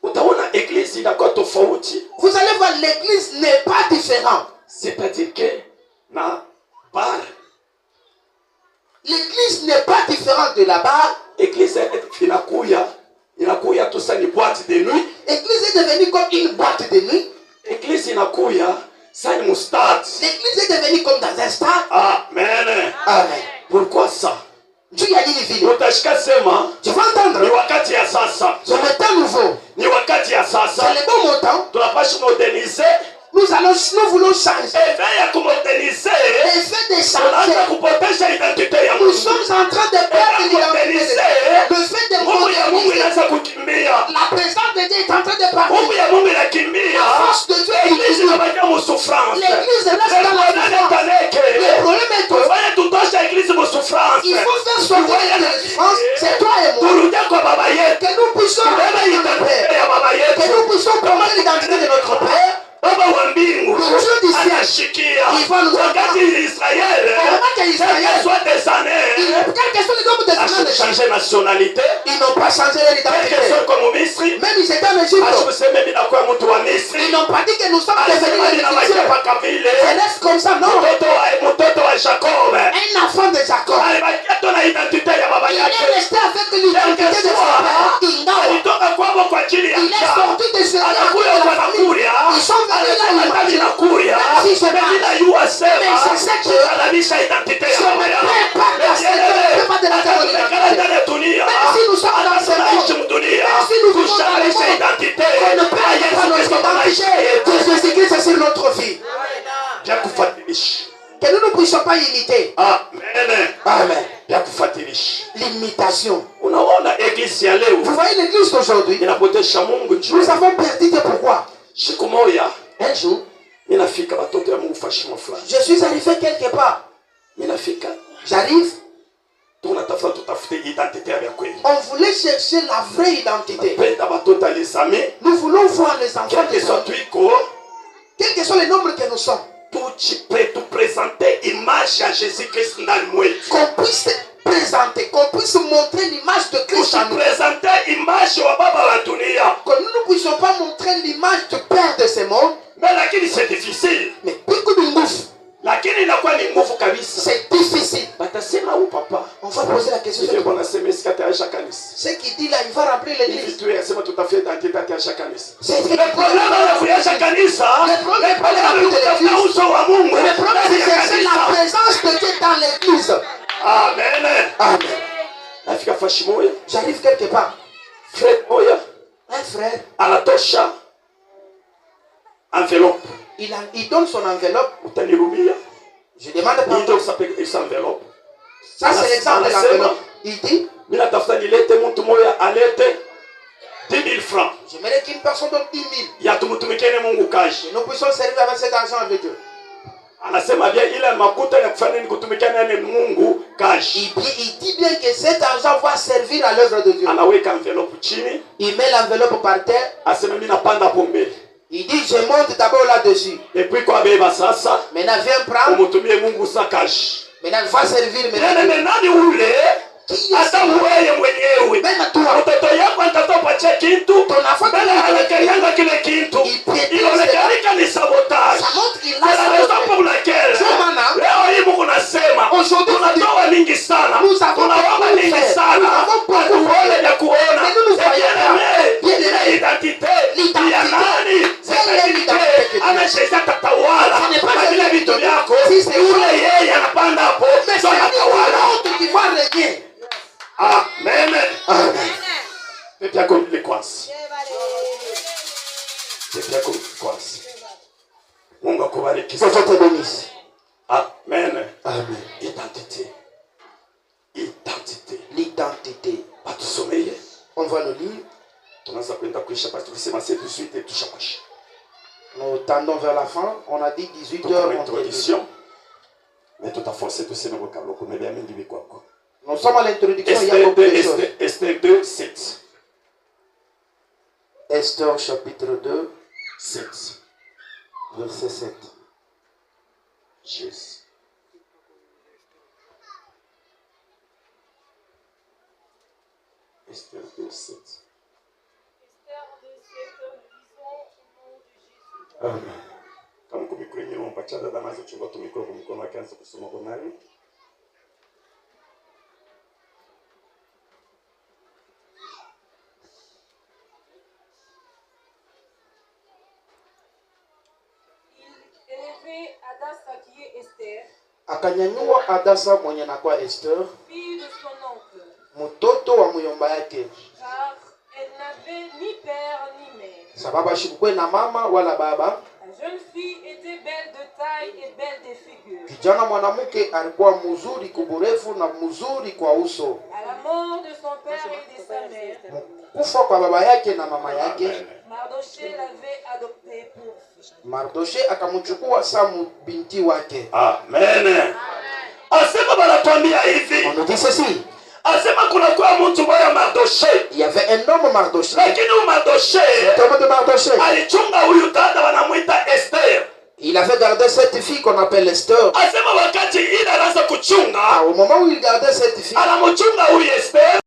S2: Utaona eglise inakuwa tofauti.
S1: Vous allez voir, l'église n'est pas différente.
S2: C'est-à-dire que na bar,
S1: L'église n'est pas différente de là-bas.
S2: eglise inakuya tu sa ni boîte de nuit.
S1: L'église est devenue comme une boîte de nuit.
S2: Eglise inakuya sa ni mustard.
S1: L'église est devenue comme dans un stade.
S2: Amen.
S1: Amen.
S2: Pourquoi ça?
S1: Dieu a dit les villes.
S2: Utashika sema
S1: Tu vas entendre.
S2: ni wakati ya sasa.
S1: C'est le temps nouveau.
S2: Ni wakati ya
S1: C'est
S2: sasa.
S1: le bon moment.
S2: Tunapaswa moderniser.
S1: Nous voulons changer.
S2: Eve ya kumoderniser.
S1: Le fait de
S2: Tunaanza
S1: changer.
S2: kupotesha identite ya
S1: Nous
S2: Mungu.
S1: sommes en train de perdre l'identité de Dieu. Le fait de
S2: Mungu ya Mungu
S1: moderniser.
S2: inaanza kukimbia.
S1: La présence de Dieu est en train de partir.
S2: Mungu ya Mungu inakimbia.
S1: La force de Dieu est
S2: Eglise
S1: ici.
S2: inabakia mu souffrance.
S1: L'église reste dans la souffrance. Le problème est que
S2: Tufanye tutosha eglise mu souffrance.
S1: il faut faire sortir la souffrance. C'est toi et moi.
S2: Turudie kwa baba yetu.
S1: Que nous puissions
S2: Tubebe
S1: prendre notre
S2: identite
S1: Père.
S2: ya baba
S1: Que
S2: yetu.
S1: nous puissions prendre l'identité de notre Père.
S2: Baba wa mbingu
S1: Le Dieu du ciel.
S2: anashikia.
S1: Il va nous
S2: Wakati Israeli
S1: Vraiment qu'Israël,
S2: quel soit des années
S1: quel que soit le nombre de semaines de changer,
S2: changer nationalité,
S1: ils n'ont pas changé leur
S2: quel que
S1: identité.
S2: soit comme Misri,
S1: Même ils étaient en Égypte.
S2: asikuseme mimi nakuwa mtu wa Misri.
S1: Ils n'ont pas dit que nous sommes
S2: Alisema
S1: devenus les
S2: ninabakia
S1: Égyptiens.
S2: paka vile.
S1: Je laisse comme ça, non.
S2: Mtoto wa Jacob.
S1: Un enfant de Jacob.
S2: Alibakia tu na identite ya baba
S1: Il
S2: yake.
S1: est resté avec l'identité de son père. Il n'a
S2: Alitoka kwao kwa ajili ya
S1: Il est
S2: njaa.
S1: sorti de ce
S2: Anakuya
S1: de
S2: kwa
S1: la famille.
S2: nakuria.
S1: Ils sont venus là,
S2: Anasema
S1: ils
S2: ndani
S1: mangent.
S2: nakuria.
S1: Même si je
S2: Mais
S1: mange.
S2: bila yua sema.
S1: Mais je sais que
S2: Anabisha identite ya
S1: je
S2: baba
S1: ne
S2: yake.
S1: peux pas casser, je ne peux pas dénoncer mon
S2: Tunakala
S1: identité.
S2: ndani ya dunia.
S1: Même si nous sommes dans ce
S2: Tunaishi
S1: monde,
S2: mdunia.
S1: même si nous vivons dans le
S2: Tushalisha
S1: monde,
S2: identite.
S1: on ne peut
S2: Ya
S1: pas
S2: Yesu
S1: notre
S2: Kristo kwa maisha
S1: identité
S2: yetu.
S1: de Jésus-Christ sur notre vie.
S2: Vya kufuatilisha.
S1: Que nous ne puissions pas imiter.
S2: Amen.
S1: Amen.
S2: Vya kufuatilisha.
S1: L'imitation.
S2: Unaona eglise ya leo
S1: Vous voyez l'église d'aujourd'hui,
S2: inapotesha Mungu juu.
S1: nous avons perdu de pourquoi.
S2: Siku moja
S1: Un jour,
S2: minafika watoto ya Mungu fashimo fulani.
S1: je suis arrivé quelque part.
S2: Minafika
S1: J'arrive,
S2: tunatafuta tutafute identite ya kweli.
S1: on voulait chercher la vraie identité.
S2: Penda watoto alisame
S1: Nous voulons voir les enfants
S2: quel que
S1: de
S2: soit
S1: Dieu.
S2: tuiko
S1: Quel que soit le nombre que nous sommes.
S2: tupresente image ya Jésus Kristo ndani mwetu.
S1: Qu'on puisse présenter, qu'on puisse montrer l'image de Christ en nous.
S2: Tusipresente image wa baba wa dunia.
S1: Que nous ne puissions pas montrer l'image du Père de ce monde.
S2: Mais lakini c'est difficile.
S1: Mais pico de nguvu,
S2: Lakini inakuwa ni nguvu kabisa.
S1: c'est difficile.
S2: Batasema huyu papa.
S1: On va poser la question.
S2: Hivi bwana sema sikata ya kanisa.
S1: Ce qu'il dit là, il va remplir
S2: Hivi
S1: l'église.
S2: tu yasema tutafia identite ya kanisa.
S1: C'est
S2: Le problème ya kuyasha kanisa.
S1: Le problème
S2: Le problème
S1: de
S2: kutafuta
S1: l'église.
S2: uso wa Mungu.
S1: Le problème, c'est
S2: ndani ya
S1: chercher la
S2: kanisa.
S1: présence de Dieu dans l'église.
S2: Amen.
S1: Amen.
S2: Nafika fashi moja.
S1: J'arrive quelque part.
S2: Frère moja
S1: Un frère,
S2: anatosha envelope.
S1: il donne son enveloppe.
S2: Utanirumia.
S1: Je demande
S2: Ndio
S1: pardon.
S2: usapeke isa envelope.
S1: Ça, c'est l'exemple de l'enveloppe. Il dit,
S2: Mimi natafuta nilete mtu moja alete 10 000 francs.
S1: j'aimerais qu'une personne donne 10 000.
S2: Ya tumutumikeni Mungu kazi.
S1: Nous puissions servir avec cet argent avec Dieu.
S2: Anasema bien ile makuta ya kufanya ni kutumikana na Mungu kazi.
S1: Il dit bien que cet argent va servir à l'œuvre de Dieu.
S2: Anaweka envelope chini.
S1: Il met l'enveloppe par terre.
S2: Asema mimi napanda pombe.
S1: Il dit, je monte d'abord là-dessus.
S2: Et puis kwa beba sasa
S1: Maintenant, viens prendre.
S2: umutumie Mungu sa kazi.
S1: Maintenant, va servir.
S2: Nene nani ule? Hata wewe mwenyewe.
S1: Même toi.
S2: Mtoto yako atatopatia kitu. Mbele anakanyanga kile kitu. Inaonekana ni sabotage.
S1: Ça montre qu'il
S2: C'est la
S1: a
S2: raison pour laquelle leo hii Mungu nasema tunatoa mingi sana. Tunaomba mingi sana. Hatuone vya kuona. Ile identite ya nani? C'est l'identité
S1: fois le livre. Nous tendons vers la fin. On a dit 18 heures.
S2: Mais tout à forcé, tout c'est le vocabulaire.
S1: Nous sommes à l'introduction. Il y a beaucoup de choses.
S2: Esther 2, 7.
S1: Esther chapitre 2,
S2: 7.
S1: verset 7.
S2: Jésus. Esther 2, 7. Amen. Kama kumikro nyinyi mpacha dada mazo chunga tumikro kwa mkono wake anza kusoma kwa nani?
S3: Il élevait Adassa qui est Esther,
S1: Akanyanyua Adasa mwenye nakuwa Esther,
S3: fille de son oncle,
S1: mtoto wa muyomba yake,
S3: car elle n'avait ni père ni mère.
S1: sababu ashikukwe na mama wala baba.
S3: La jeune fille était belle de taille et belle de figure.
S1: Kijana mwanamke alikuwa mzuri kuburefu na mzuri kwa uso.
S3: À la mort de son père et de sa mère,
S1: Kufa kwa baba yake na mama yake,
S3: Mardoché l'avait adoptée pour fille.
S1: Mardoche akamchukua Samu binti wake.
S2: Amen. Asema banatuambia hivi.
S1: On nous dit ceci.
S2: Asema kuna kwa mtu moja Mardoché.
S1: Il y avait un homme Mardoche.
S2: Lakini Mardoché
S1: L'homme de Mardoche.
S2: alichunga huyu dada wanamuita Esther.
S1: Il avait gardé cette fille qu'on appelle Esther.
S2: Asema wakati ile anaanza kuchunga,
S1: Au moment où il gardait cette fille,
S2: anamchunga huyu Esther.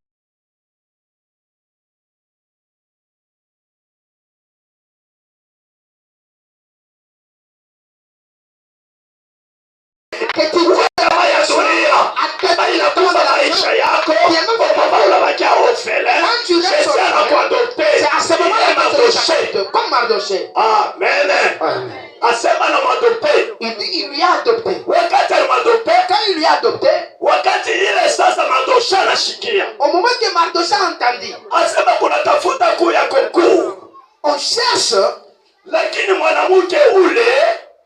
S2: Kama ya dunia, kama inakuza maisha yako, kama unabakia ofele, Yesu anakuadopte.
S1: c'est à ce moment
S2: Ile
S1: là
S2: Mardoché.
S1: comme Mardoche.
S2: Amen.
S1: Amen.
S2: Asema anamuadopte.
S1: Il lui a adopté.
S2: Wakati alimuadopte,
S1: Quand il lui a adopté,
S2: wakati ile sasa Mardoché anashikia.
S1: au moment que Mardoche a entendu,
S2: Asema kuna tafuta kuu ya kukuu.
S1: on cherche
S2: Lakini mwanamke ule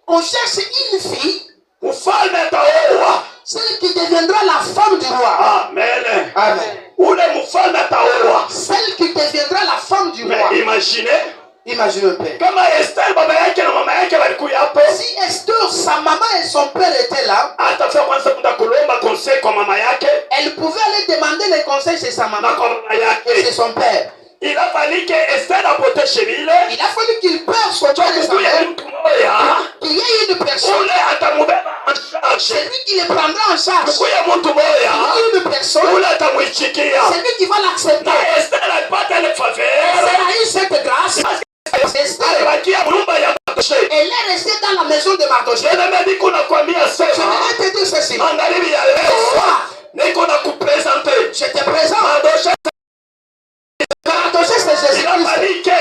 S1: une fille,
S2: mfalme ataoa.
S1: celle qui deviendra la femme du roi.
S2: Amen.
S1: Amen.
S2: Ule mfalme ataoa.
S1: Celle qui deviendra la femme du roi.
S2: Mais imaginez
S1: Imagine un peu.
S2: kama Esther baba yake na mama yake walikuja hapo,
S1: Si Esther, sa maman et son père étaient là,
S2: atafika kwanza kuenda kulomba conseil kwa mama yake
S1: elle pouvait aller demander les conseils chez sa
S2: na
S1: maman
S2: kwa mama
S1: et chez
S2: yake.
S1: son père.
S2: Il a fallu que Esther apoteshe vile
S1: Il a fallu qu'il perde son père et sa
S2: kuya
S1: mère,
S2: mtu moya
S1: qu'il y ait une personne,
S2: ule atamubeba en charge,
S1: celui qui les prendra en charge.
S2: kuya mtu moya
S1: Il y a une personne,
S2: ule atamuichikia.
S1: celui qui va l'accepter.
S2: Na Esther alipata ile
S1: Elle
S2: faveur.
S1: a eu cette grâce. Esther,
S2: Alibakia nyumba ya Mardoché.
S1: elle est restée dans la maison de Mardoche.
S2: Ndio niko nakwambia
S1: Je
S2: sema
S1: vais te dire ceci.
S2: magharibi ya leo niko na kupresenter
S1: Je te présente.
S2: Mardoché.
S1: Mardoche, c'est Jésus-Christ.
S2: Inabalike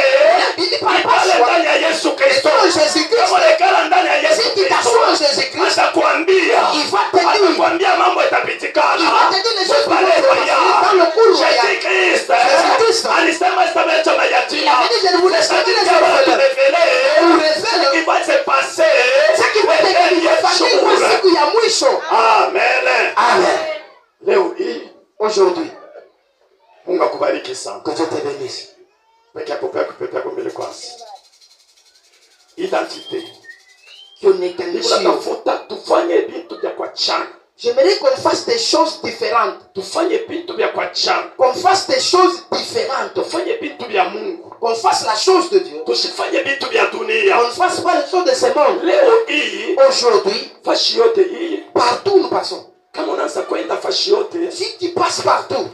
S1: Il parle
S2: ikale
S1: pas
S2: ndani ya Yesu
S1: Et
S2: Kristo.
S1: toi, Jésus-Christ,
S2: Kama lekala ndani ya Yesu
S1: si tu
S2: Kristo,
S1: t'assois en Jésus-Christ,
S2: atakwambia
S1: il va te dire,
S2: atakwambia mambo yatapitikana.
S1: il va te dire les choses qui vont
S2: Pale
S1: se
S2: roya.
S1: passer dans le cours royal.
S2: Jésus-Christ alisema sitameacha
S1: Il
S2: mayatima.
S1: a dit, je ne vous laisse pas les
S2: C'est-à-dire
S1: orphelins.
S2: qu'il va te révéler
S1: Vous
S2: ce
S1: révèle
S2: qui va se passer
S1: ce qui va te faire kwa siku ya mwisho.
S2: Amen.
S1: Amen.
S2: Leo hii
S1: Aujourd'hui,
S2: Mungu akubariki sana.
S1: que Dieu te bénisse.
S2: Peke yako mbele kwanza. Identité.
S1: Que n'éternise.
S2: Tunatafuta tufanye vitu vya kuachana.
S1: J'aimerais qu'on fasse des choses différentes.
S2: Tufanye vitu vya kuachana.
S1: Qu'on fasse des choses différentes.
S2: Tufanye vitu vya Mungu.
S1: Qu'on fasse la chose de Dieu.
S2: Tusifanye vitu vya dunia.
S1: On ne fasse pas les choses de ce monde.
S2: Leo hii
S1: Aujourd'hui,
S2: fashi yote hii,
S1: partout nous passons.
S2: kama unaanza kwenda fashi yote,
S1: Si tu passes partout,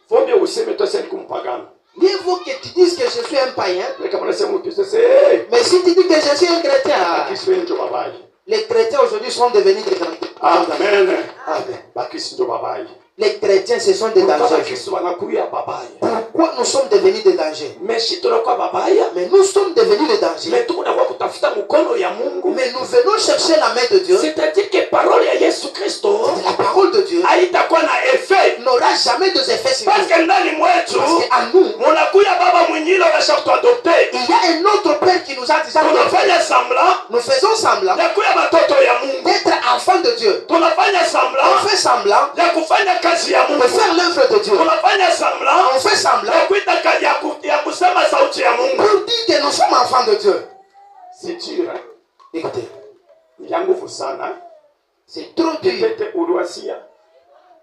S2: vombe useme tu sasa kumpagana.
S1: mieux vaut que tu dises que je suis un païen.
S2: Mais kama unasema Ukristo c'est
S1: Mais si tu dis que je suis un chrétien,
S2: Bakristo ndio babai.
S1: les chrétiens aujourd'hui sont devenus des chrétiens.
S2: Amen.
S1: Amen.
S2: Bakristo ndio babai.
S1: Les chrétiens, ce sont des
S2: Pourquoi
S1: dangers.
S2: Bakristo wanakuya babai?
S1: Pourquoi nous sommes devenus des dangers?
S2: Mais si tunakuwa babaya,
S1: Mais nous sommes devenus des dangers.
S2: mais tunakuwa kutafuta mkono ya Mungu.
S1: Mais nous venons chercher la main de Dieu.
S2: C'est-à-dire que parole ya Yesu Kristo
S1: La parole de Dieu
S2: haitakuwa na effet.
S1: n'aura jamais de effet sur
S2: Parce
S1: nous.
S2: que ndani mwetu
S1: Parce qu'à nous,
S2: munakuya baba mwingine unasha kutuadopte.
S1: il y a un autre Père qui nous a déjà
S2: Tunafanya semblant
S1: Nous faisons semblant
S2: ya kuya batoto ya Mungu.
S1: d'être enfants de Dieu.
S2: tunafanya semblant
S1: On fait semblant
S2: ya kufanya kazi ya
S1: de
S2: Mungu,
S1: faire l'œuvre de Dieu.
S2: tunafanya semblant
S1: On fait semblant
S2: ya kuita ya kusema sauti ya Mungu.
S1: pour dire que nous sommes enfants de Dieu.
S2: C'est dur, hein?
S1: Écoutez,
S2: Ya nguvu sana.
S1: c'est trop dur.
S2: Tete uruasia.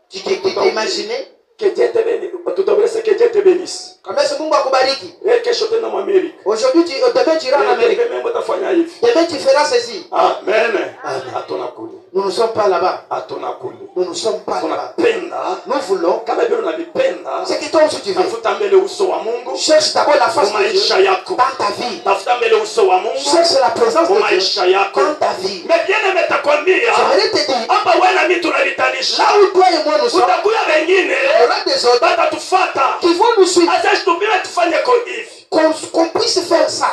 S1: Tu t'es imaginé
S2: Que Dieu te bénisse. Tutablesse que Dieu te bénisse.
S1: combien ce Mungu akubariki.
S2: Kesho tena Amerika.
S1: Aujourd'hui, demain tu iras en Amérique.
S2: Mungu atafanya hivi.
S1: Demain tu feras ceci.
S2: Amen.
S1: Amen.
S2: Hatuna kule.
S1: Nous ne sommes pas là-bas.
S2: Hatuna kule.
S1: Nous ne sommes pas là-bas.
S2: Tunapenda.
S1: Nous voulons.
S2: Kama vile unavipenda.
S1: C'est que toi aussi tu veux.
S2: Tafuta mbele uso wa Mungu.
S1: Cherche d'abord la face de
S2: Maisha
S1: Dieu
S2: yako.
S1: dans ta vie.
S2: Tafuta mbele uso wa Mungu.
S1: Cherche la présence de
S2: Maisha
S1: Dieu
S2: yako.
S1: dans ta vie.
S2: Mais bien aimé takwambia.
S1: J'aimerais te dire,
S2: Hapa wewe na mimi tunalitanisha.
S1: là où toi et moi nous sommes,
S2: Utakuya wengine.
S1: il y aura des autres
S2: Batatufata.
S1: qui vont nous suivre.
S2: Acha tupime tufanye kwa hivi.
S1: Qu'on puisse faire ça.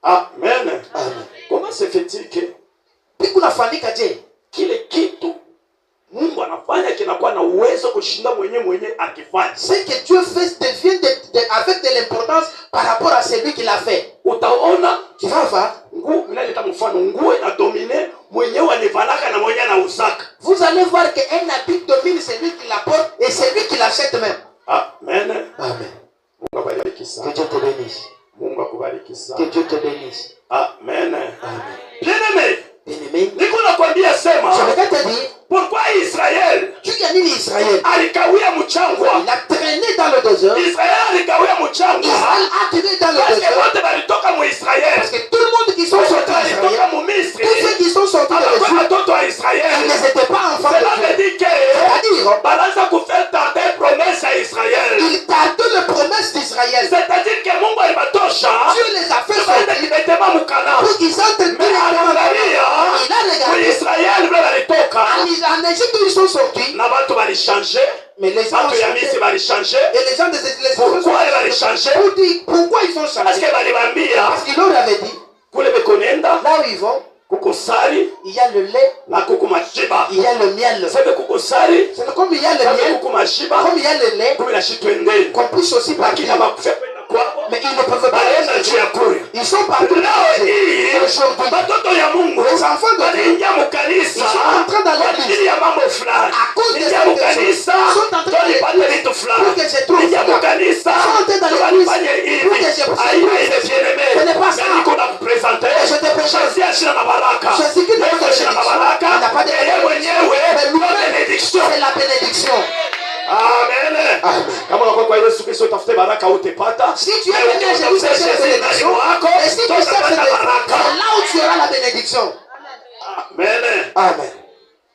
S2: Amen.
S1: Amen.
S2: Comment se fait-il que
S1: Puis kunafanyika je?
S2: kile kitu Mungu anafanya kinakuwa na uwezo kushinda mwenye akifanya?
S1: Ce que Dieu fait devient avec de l'importance par rapport à celui qui l'a fait.
S2: Utaona
S1: Tu vas voir.
S2: nguo mnaleta mfano nguo inadomine mwenyewe anivalaka na mwenyewe anauzaka.
S1: Vous allez voir qu'un habit domine celui qui la porte et celui qui l'achète même.
S2: Amen.
S1: Amen.
S2: Mungu akubariki
S1: Que
S2: sana.
S1: Dieu te bénisse.
S2: Mungu akubariki
S1: Que
S2: sana.
S1: Dieu te bénisse.
S2: Amen.
S1: Amen.
S2: Bien-aimé,
S1: Bien-aimé,
S2: niko nakwambia sema,
S1: j'aimerais te dire,
S2: pourquoi Israël
S1: tu gagnes l'Israël.
S2: alikawia mchangwa?
S1: Il a traîné dans le désert.
S2: Israël alikawia mchangwa.
S1: Israël a traîné dans le
S2: Parce que
S1: désert.
S2: wote balitoka mu Israël.
S1: Parce que tout le monde qui sont sortis d'Israël,
S2: Balitoka mu Misri.
S1: tous ceux qui sont sortis de
S2: Abakuwa
S1: l'Égypte,
S2: watoto wa
S1: ils
S2: Israël.
S1: n'étaient pas enfants
S2: Cela
S1: de
S2: veut
S1: Dieu.
S2: dire que
S1: C'est-à-dire,
S2: banaanza kufaire tarder promesse à Israël.
S1: ils tardent les promesses d'Israël.
S2: C'est-à-dire que Mungu alibatosha.
S1: Dieu les a fait
S2: Tubaende
S1: sortir
S2: kimetema mukana.
S1: pour qu'ils entrent
S2: Mais
S1: directement dans le
S2: angalia,
S1: Il a
S2: mu
S1: regardé.
S2: Israël vile balitoka.
S1: En Égypte, ils sont sortis.
S2: Na batu balishange.
S1: Mais les gens ont
S2: Batu ya
S1: changé.
S2: Misri balishange.
S1: Et les gens de cette église
S2: Pourquoi ils balishange?
S1: pour dire pourquoi ils ont
S2: Parce
S1: changé.
S2: que balibambia
S1: Parce qu'ils leur avaient dit,
S2: kule bekonenda
S1: là où ils vont,
S2: kukusari
S1: il y a le lait,
S2: na kuku mashiba.
S1: il y a le miel.
S2: Sebe kukusari,
S1: C'est comme il y a le
S2: sebe
S1: miel,
S2: kuku mashiba.
S1: comme il y a le lait,
S2: Kumi na shitwendeni.
S1: qu'on puisse aussi
S2: Lakini
S1: partir.
S2: abakufe kwenda kwabo.
S1: Mais ils ne peuvent pas.
S2: Balienda juu ya kule.
S1: Ils sont partis.
S2: Leo hii
S1: Aujourd'hui,
S2: batoto ya Mungu
S1: les enfants de Dieu,
S2: waliingia mukanisa
S1: ils sont en train d'aller à
S2: kwa
S1: l'église.
S2: ajili ya mambo fulani.
S1: À cause de
S2: Ingia
S1: cette
S2: mukanisa
S1: chose, ils sont en train
S2: ndio nipate
S1: d'aller
S2: vitu fulani.
S1: pour que je trouve
S2: Ingia
S1: cela.
S2: mukanisa
S1: Ils sont en train
S2: ndio
S1: d'aller
S2: nifanye hivi.
S1: pour que je trouve
S2: Aina
S1: cela.
S2: ile bien-aimé.
S1: Ce n'est pas ça.
S2: Mais niko nakupresente.
S1: Je te présente.
S2: Shasi ashina na baraka.
S1: Shasi qui n'a pas de
S2: Yesu ashina na
S1: bénédiction.
S2: baraka.
S1: Il n'a pas de
S2: Yeye
S1: bénédiction.
S2: mwenyewe
S1: Mais
S2: ndio
S1: lui-même,
S2: benediction.
S1: c'est la bénédiction.
S2: Amen.
S1: Amen.
S2: Kama unakuwa kwa Yesu Kristo utafute baraka utepata.
S1: Si tu es venu à Jésus chercher la bénédiction, et si tu cherches la bénédiction, c'est là où tu auras la bénédiction.
S2: Amen.
S1: Amen.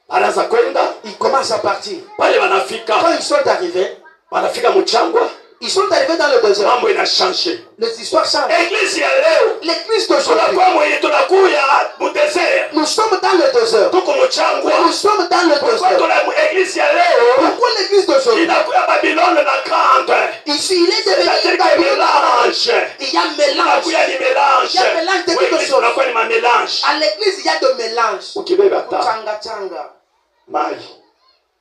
S2: Anaanza kwenda
S1: Ils commencent à partir.
S2: pale wanafika.
S1: Quand ils sont arrivés,
S2: Wanafika mchangwa,
S1: ils sont arrivés dans le désert.
S2: mambo inashange.
S1: Les histoires changent.
S2: Eglise ya leo
S1: L'église d'aujourd'hui,
S2: tunakuwa mwenye tunakuya mudesert.
S1: nous sommes dans le désert.
S2: Tuko mchangwa.
S1: Nous sommes dans le
S2: Pourquoi
S1: désert.
S2: tuna eglise ya leo
S1: Pourquoi l'église d'aujourd'hui?
S2: inakuya Babylone na grande.
S1: Ici, il est devenu
S2: C'est-à-dire
S1: une
S2: que
S1: Babylone.
S2: mélange.
S1: Il y a mélange.
S2: Inakuya ni mélange.
S1: Il y a mélange de
S2: Kwa
S1: quelque
S2: eglise
S1: chose.
S2: tunakuwa ni mamélange.
S1: À l'église, il y a de mélange.
S2: Ukibeba ta
S1: Changa changa.
S2: mai,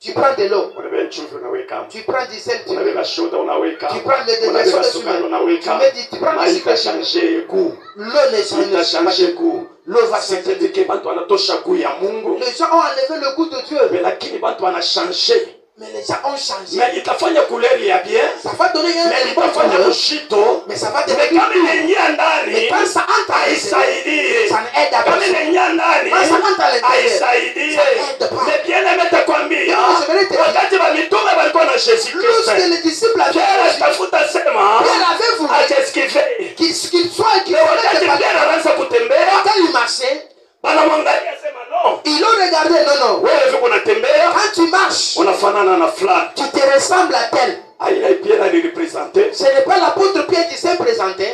S1: Tu prends de l'eau.
S2: unabeba chumvi unaweka.
S1: Tu prends du sel. Tu
S2: Unabeba soda unaweka.
S1: Tu prends le
S2: Unabeba
S1: détergent
S2: sukari
S1: dessus.
S2: unaweka.
S1: Tu prends
S2: Mai
S1: du sucre.
S2: itashange goût.
S1: L'eau ne change
S2: Itashange
S1: pas.
S2: goût.
S1: L'eau va
S2: C'est-à-dire
S1: changer.
S2: que bantu wanatosha goût ya Mungu.
S1: Les gens ont enlevé le goût de Dieu.
S2: Mais lakini bantu wanashange.
S1: Mais les gens ont changé.
S2: Mais itafanya couleur ya bien.
S1: Ça va donner
S2: Mais
S1: un bon
S2: itafanya
S1: couleur.
S2: mshito.
S1: Mais ça va
S2: Mais
S1: devenir
S2: kama inaingia ndani
S1: Mais quand ça entre à l'intérieur,
S2: haisaidii.
S1: ça n'aide à
S2: Kama
S1: personne.
S2: inaingia ndani
S1: Quand ça entre à l'intérieur,
S2: haisaidii.
S1: ça aide pas.
S2: Mais bien aimé takwambia,
S1: Je vais te dire.
S2: wakati wa mitume walikuwa na Jésus
S1: Lorsque
S2: Kristo,
S1: les disciples avaient
S2: Pierre
S1: Jésus,
S2: alitafuta sema
S1: Pierre avait voulu
S2: acheskive.
S1: qu'il soit qu'il
S2: Mais
S1: fallait
S2: wakati
S1: que
S2: Pierre anaanza kutembea,
S1: quand il marchait,
S2: banamwangalia sema no,
S1: ils l'ont regardé. Non, non.
S2: wewe viko unatembea
S1: Quand tu marches,
S2: unafanana na fulani.
S1: tu te ressembles à tel.
S2: Aina Pierre alirepresente.
S1: Ce n'est pas l'apôtre Pierre qui s'est présenté.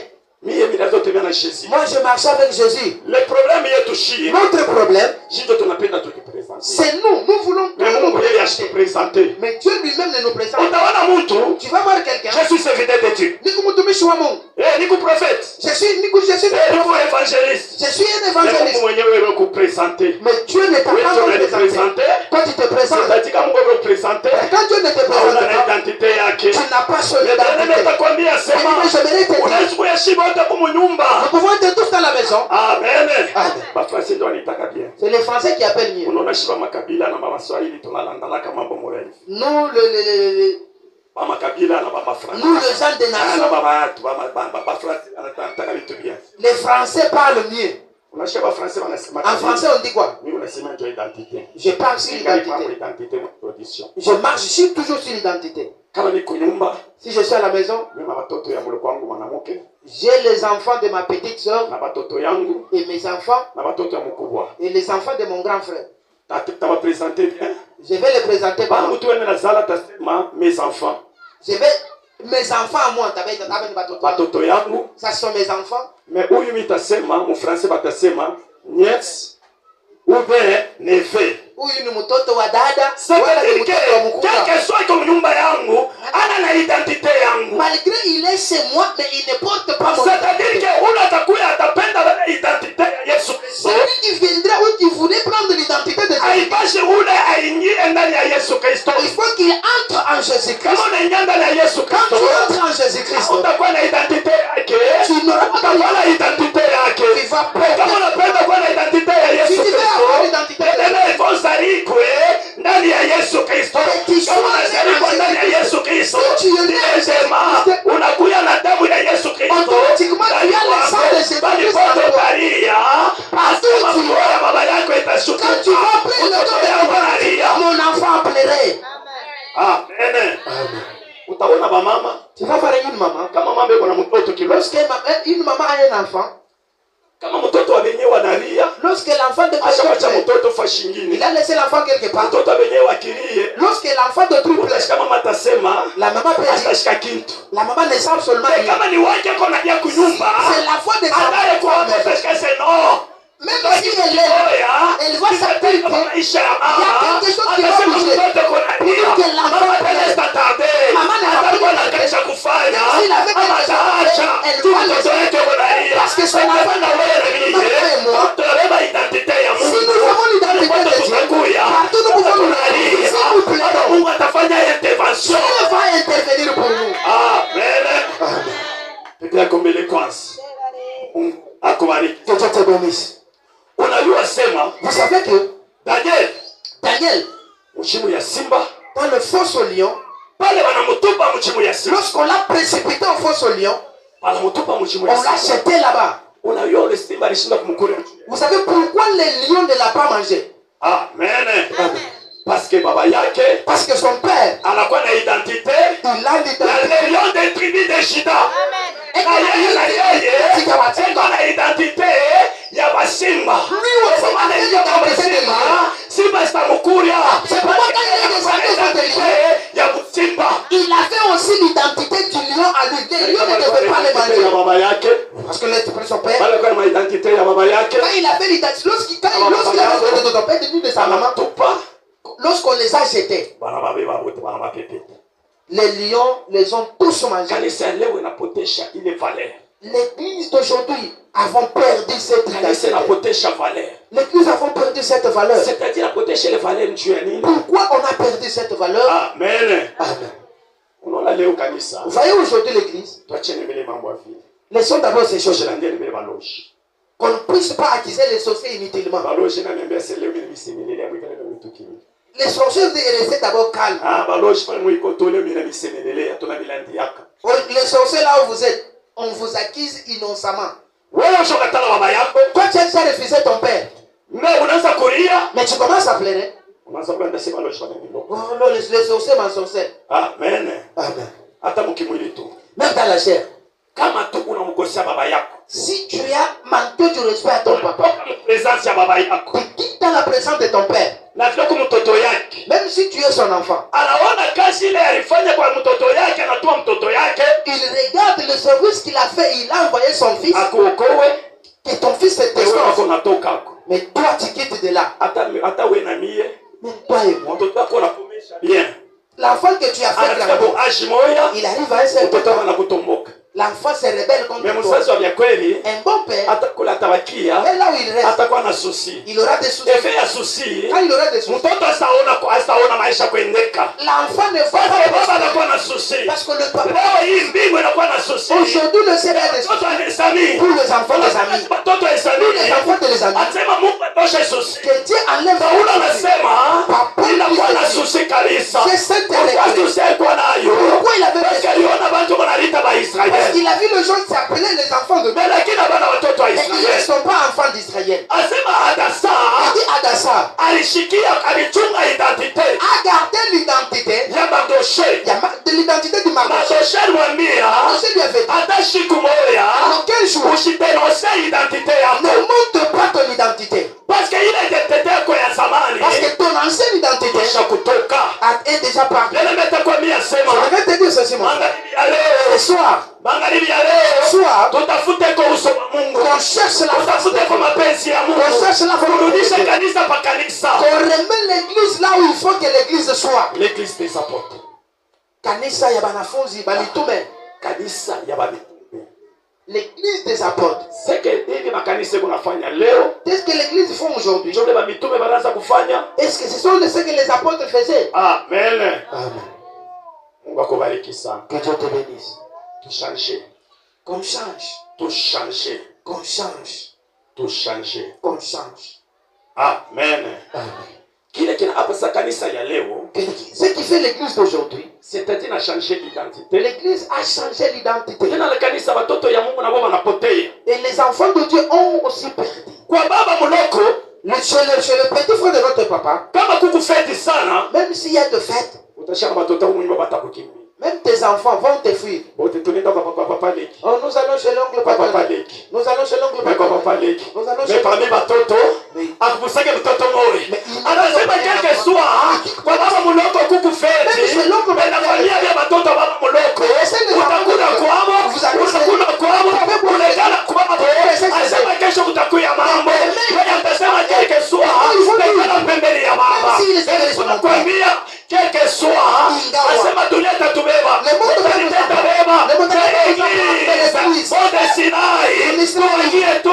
S2: Mie ninazotembea na Jésus.
S1: Moi, je marchais avec Jésus.
S2: Le problème yetu shii,
S1: Notre problème,
S2: sisi tunapenda tukipresente.
S1: c'est nous. Nous voulons
S2: Mais
S1: nous
S2: Mungu yeye
S1: présenter.
S2: asitupresente.
S1: Mais Dieu lui-même ne nous présente.
S2: Utaona mtu,
S1: Tu vas voir quelqu'un.
S2: je suis serviteur de Dieu.
S1: Niku mtumishi wa Mungu.
S2: Niko prophète.
S1: Je suis
S2: Niko évangéliste.
S1: Je suis un
S2: Mais
S1: évangéliste.
S2: Mungu mwenyewe wewe kupresente.
S1: Mais Dieu ne t'a
S2: Wewe
S1: pas
S2: tu
S1: présenté.
S2: unapresente.
S1: Quand tu te présentes,
S2: C'est-à-dire kama Mungu wewe kupresente,
S1: quand Dieu ne te
S2: hauna
S1: présente
S2: na
S1: pas,
S2: identité yake.
S1: Tu n'as pas son
S2: Ndio
S1: identité.
S2: nitakwambia sema unaweza kuheshimu hata kwa nyumba.
S1: Nous pouvons être tous dans la maison.
S2: Amen.
S1: Amen.
S2: Bafrasi ndio wanitaka bien.
S1: C'est les Français qui appellent mieux.
S2: Unaona shiba makabila na Waswahili tunalandana mambo moya hivi.
S1: Nous,
S2: Mama kabila na baba Français.
S1: nous, les gens des
S2: Na
S1: nations,
S2: baba Français anataka vitu bien.
S1: les Français parlent mieux.
S2: Unashika ba Français wanasema.
S1: En français, on dit quoi?
S2: Mimi unasema ndio identité.
S1: Je parle sur l'identité.
S2: Identité tradition.
S1: Je marche, je suis toujours sur l'identité.
S2: Kama ni kunyumba,
S1: Si je suis à la maison,
S2: mimi watoto ya mlo kwangu mwanamke,
S1: j'ai les enfants de ma petite soeur
S2: na watoto yangu,
S1: et mes enfants
S2: na watoto ya mkubwa.
S1: et les enfants de mon grand frère.
S2: Tata va présenter bien.
S1: Je vais les présenter
S2: Ba
S1: par
S2: mtu wene na zala tasema mes enfants.
S1: Je vais mes enfants à moi,
S2: Watoto yangu.
S1: Ça sont mes enfants.
S2: Mais huyu mitasema, mu français batasema nièce ou bien neveu.
S1: Huyu ni mtoto wa dada,
S2: wala ni mtoto wa mkubwa. Quel que soit comme nyumba yangu, ana na identité yangu.
S1: Malgré il est chez moi, mais il ne porte pas mon identité.
S2: C'est-à-dire que ule atakuya atapenda la identité ya Yesu Kristo.
S1: Celui qui viendra ou qui voulait prendre l'identité de Jésus.
S2: Aibashi ule aingie ndani ya Yesu Kristo.
S1: Il faut qu'il entre en Jésus-Christ.
S2: Kama unaingia ndani ya Yesu
S1: Quand
S2: Kristo,
S1: tu entres en Jésus-Christ,
S2: utakuwa na identité yake.
S1: tu n'auras pas
S2: na identité yake.
S1: Tu vas porter.
S2: Kama unapenda kuwa na identité ya Yesu
S1: Si tu veux avoir l'identité de
S2: Kristo, ndio ivozarikwe ndani ya Yesu Kristo. Kama unazarikwa ndani ya Yesu Kristo, nimesema unakuya na damu ya Yesu Kristo.
S1: Automatiquement, tu as le sang de Jésus Christ en toi.
S2: Asema mvua ya baba yako itashuka.
S1: Quand tu vas pleurer, mon enfant pleurait.
S2: Amen. Utaona ba mama.
S1: Tu vas voir une maman.
S2: Kama mama yuko na mtoto kidogo.
S1: Une maman a un enfant.
S2: Kama mtoto wa benyewe analia.
S1: Lorsque l'enfant de
S2: Acha mtoto fashi nyingine.
S1: il a laissé l'enfant quelque part.
S2: Mtoto benyewe akilie.
S1: Lorsque l'enfant de trouble,
S2: kama mama atasema,
S1: la maman peut dire, la maman ne sait seulement rien.
S2: Kama ni wake kona ya kunyumba.
S1: C'est la foi de
S2: sa
S1: femme.
S2: C'est non.
S1: Même si elle voit sa tête, il y a quelque chose qui va bouger. Pour dire que l'enfant maman n'a pas pu le faire. S'il avait quelque chose, elle va le faire. Parce que son enfant n'a pas moi. Si nous avons l'identité de Dieu, partout nous pouvons nous dire, s'il vous plaît, Dieu va intervenir pour nous.
S2: Amen. Peut-être comme l'éloquence.
S1: Que Dieu te bénisse.
S2: Vous savez que Daniel,
S1: dans le fosse au lion, lorsqu'on l'a précipité au fosse au lion, on l'a jeté là-bas. Vous savez pourquoi les lions ne l'ont pas mangé?
S2: Amen. Parce que
S1: son père,
S2: il a l'identité.
S1: Le
S2: lion des tribus de Juda.
S1: Et il
S2: a l'identité. Il y a Simba. Simba c'est Mukuria.
S1: C'est pourquoi quand il est descendu
S2: il y a Simba.
S1: Il avait aussi l'identité du lion à lui. Les lions ne devaient pas les manger. Parce que l'esprit son père. Quand il avait l'identité, lorsqu'il avait l'identité de sa maman, lorsqu'on les a jetés, les lions les ont tous mangés. L'église d'aujourd'hui avons perdu cette identité. L'église avons perdu cette valeur.
S2: C'est-à-dire
S1: pourquoi on a perdu cette valeur?
S2: Amen.
S1: Amen. Vous voyez aujourd'hui l'église, laissons d'abord ces choses-là. Qu'on ne puisse pas accuser les sorciers inutilement. Les sorciers restaient d'abord calmes. Les sorciers là où vous êtes, on vous accuse innocemment. Toi tu as déjà refusé ton père. Mais tu commences à pleurer. Oh non, les sorciers m'ensorcellent.
S2: Amen.
S1: Amen. Même dans la chair. Si tu as manqué du respect à ton papa, tu quittes dans la présence de ton père. Même si tu es son enfant, il regarde le service qu'il a fait, il a envoyé son fils, que ton fils est testé. Mais toi tu quittes de là. Mais toi et moi,
S2: bien.
S1: L'enfant que tu as fait, il arrive à un certain temps. L'enfant se rebelle contre
S2: Mais
S1: toi.
S2: mzazi wa vya kweli
S1: Un bon père,
S2: atakula atabakia,
S1: et là où il reste,
S2: atakuwa na susi.
S1: il aura des soucis.
S2: Efe ya susi,
S1: Quand il aura des soucis,
S2: mtoto asaona maisha kuendeka.
S1: l'enfant ne va
S2: Baba
S1: pas
S2: anakuwa na susi.
S1: parce que le papa,
S2: Leo hii mbingu inakuwa na susi.
S1: aujourd'hui le Seigneur a des soucis.
S2: Watoto wa Esami.
S1: Pour les enfants des amis,
S2: Watoto wa Esami.
S1: pour les enfants de les amis,
S2: Anasema Mungu atoshe susi.
S1: que Dieu enlève
S2: Paulo
S1: les soucis.
S2: anasema inakuwa na susi kabisa.
S1: C'est cette
S2: Kwa
S1: réalité.
S2: tusekuwa nayo.
S1: Pourquoi il avait
S2: Parce
S1: fait ça?
S2: aliona watu wanalita ba
S1: Parce
S2: Israeli.
S1: qu'il a vu les gens s'appeler les enfants de Dieu.
S2: Mais lakini bana watoto wa
S1: Mais ils ne
S2: Israeli.
S1: sont pas enfants d'Israël.
S2: Asema Adasa
S1: Il dit Adassa
S2: alishikia alichunga identite
S1: a gardé l'identité.
S2: ya Madoshe.
S1: Il y a de l'identité du Mardoché.
S2: Madoshe alimwambia
S1: Moshe lui avait dit,
S2: hata siku moja
S1: en quel jour
S2: usidenonse identite
S1: ne
S2: yako.
S1: montre pas ton identité.
S2: Parce que ile identite yako ya zamani
S1: Parce que ton ancienne identité
S2: kisha kutoka.
S1: est déjà partie.
S2: Lele metakwambia sema
S1: Je vais te dire ceci, mon frère.
S2: magharibi ya leo,
S1: Ce soir,
S2: magharibi ya leo
S1: soir,
S2: tutafute kwa uso wa Mungu.
S1: qu'on cherche la face de
S2: Tutafute kwa
S1: Dieu.
S2: mapenzi ya Mungu.
S1: Qu'on cherche la volonté de
S2: Turudishe
S1: Dieu.
S2: kanisa pa kanisa.
S1: Qu'on remet l'église là où il faut que l'église soit.
S2: L'église des apôtres.
S1: Kanisa ya banafunzi bamitume.
S2: Kanisa ya mitume.
S1: L'église des apôtres.
S2: Seke hivi makanisa kunafanya leo.
S1: Qu'est-ce que l'église font aujourd'hui?
S2: Ndio ba mitume banaanza kufanya.
S1: Est-ce que ce sont ce que les apôtres faisaient?
S2: Amen.
S1: Amen.
S2: Mungu akubariki sana.
S1: Que Dieu te bénisse.
S2: Tushanje.
S1: Qu'on change.
S2: Tushanje.
S1: Qu'on change.
S2: Tushanje.
S1: Qu'on change.
S2: Amen.
S1: Amen.
S2: Kile kina hapa sa kanisa ya leo,
S1: Ce qui fait l'église d'aujourd'hui,
S2: c'est-à-dire na changer d'identité.
S1: l'église a changé l'identité.
S2: Tena la kanisa watoto ya Mungu nabo wanapotea.
S1: Et les enfants de Dieu ont aussi perdu.
S2: Kwa baba muloko,
S1: Chez le petit frère de notre papa,
S2: kama kukufeti sana,
S1: même s'il y a de fêtes,
S2: utashana watoto wa Mungu batakukimbia.
S1: même tes enfants vont te fuir.
S2: Bote tunaenda kwa papa leki.
S1: Oh, nous allons chez l'oncle
S2: Papa
S1: papa.
S2: leki.
S1: Nous allons chez l'oncle
S2: Kwa papa
S1: papa.
S2: leki.
S1: Nous allons
S2: Mais
S1: chez
S2: parmi watoto,
S1: Oui.
S2: akumusake mtoto moyo.
S1: Mais il-
S2: Anasema quelque soit, kwa baba muloko kukufeti.
S1: Même chez l'oncle
S2: Mais na familia ya watoto wa baba muloko. Utakula kwamo, utakula kwamo, unekala kwamo. Anasema kesho kutakuya mambo. Yeye atasema quelque soit, unekala pembeni ya baba. Tunakwambia quelque soit, anasema dunia itatubeba. Tutaleta beba. Bonde Sinai. Tuingie tu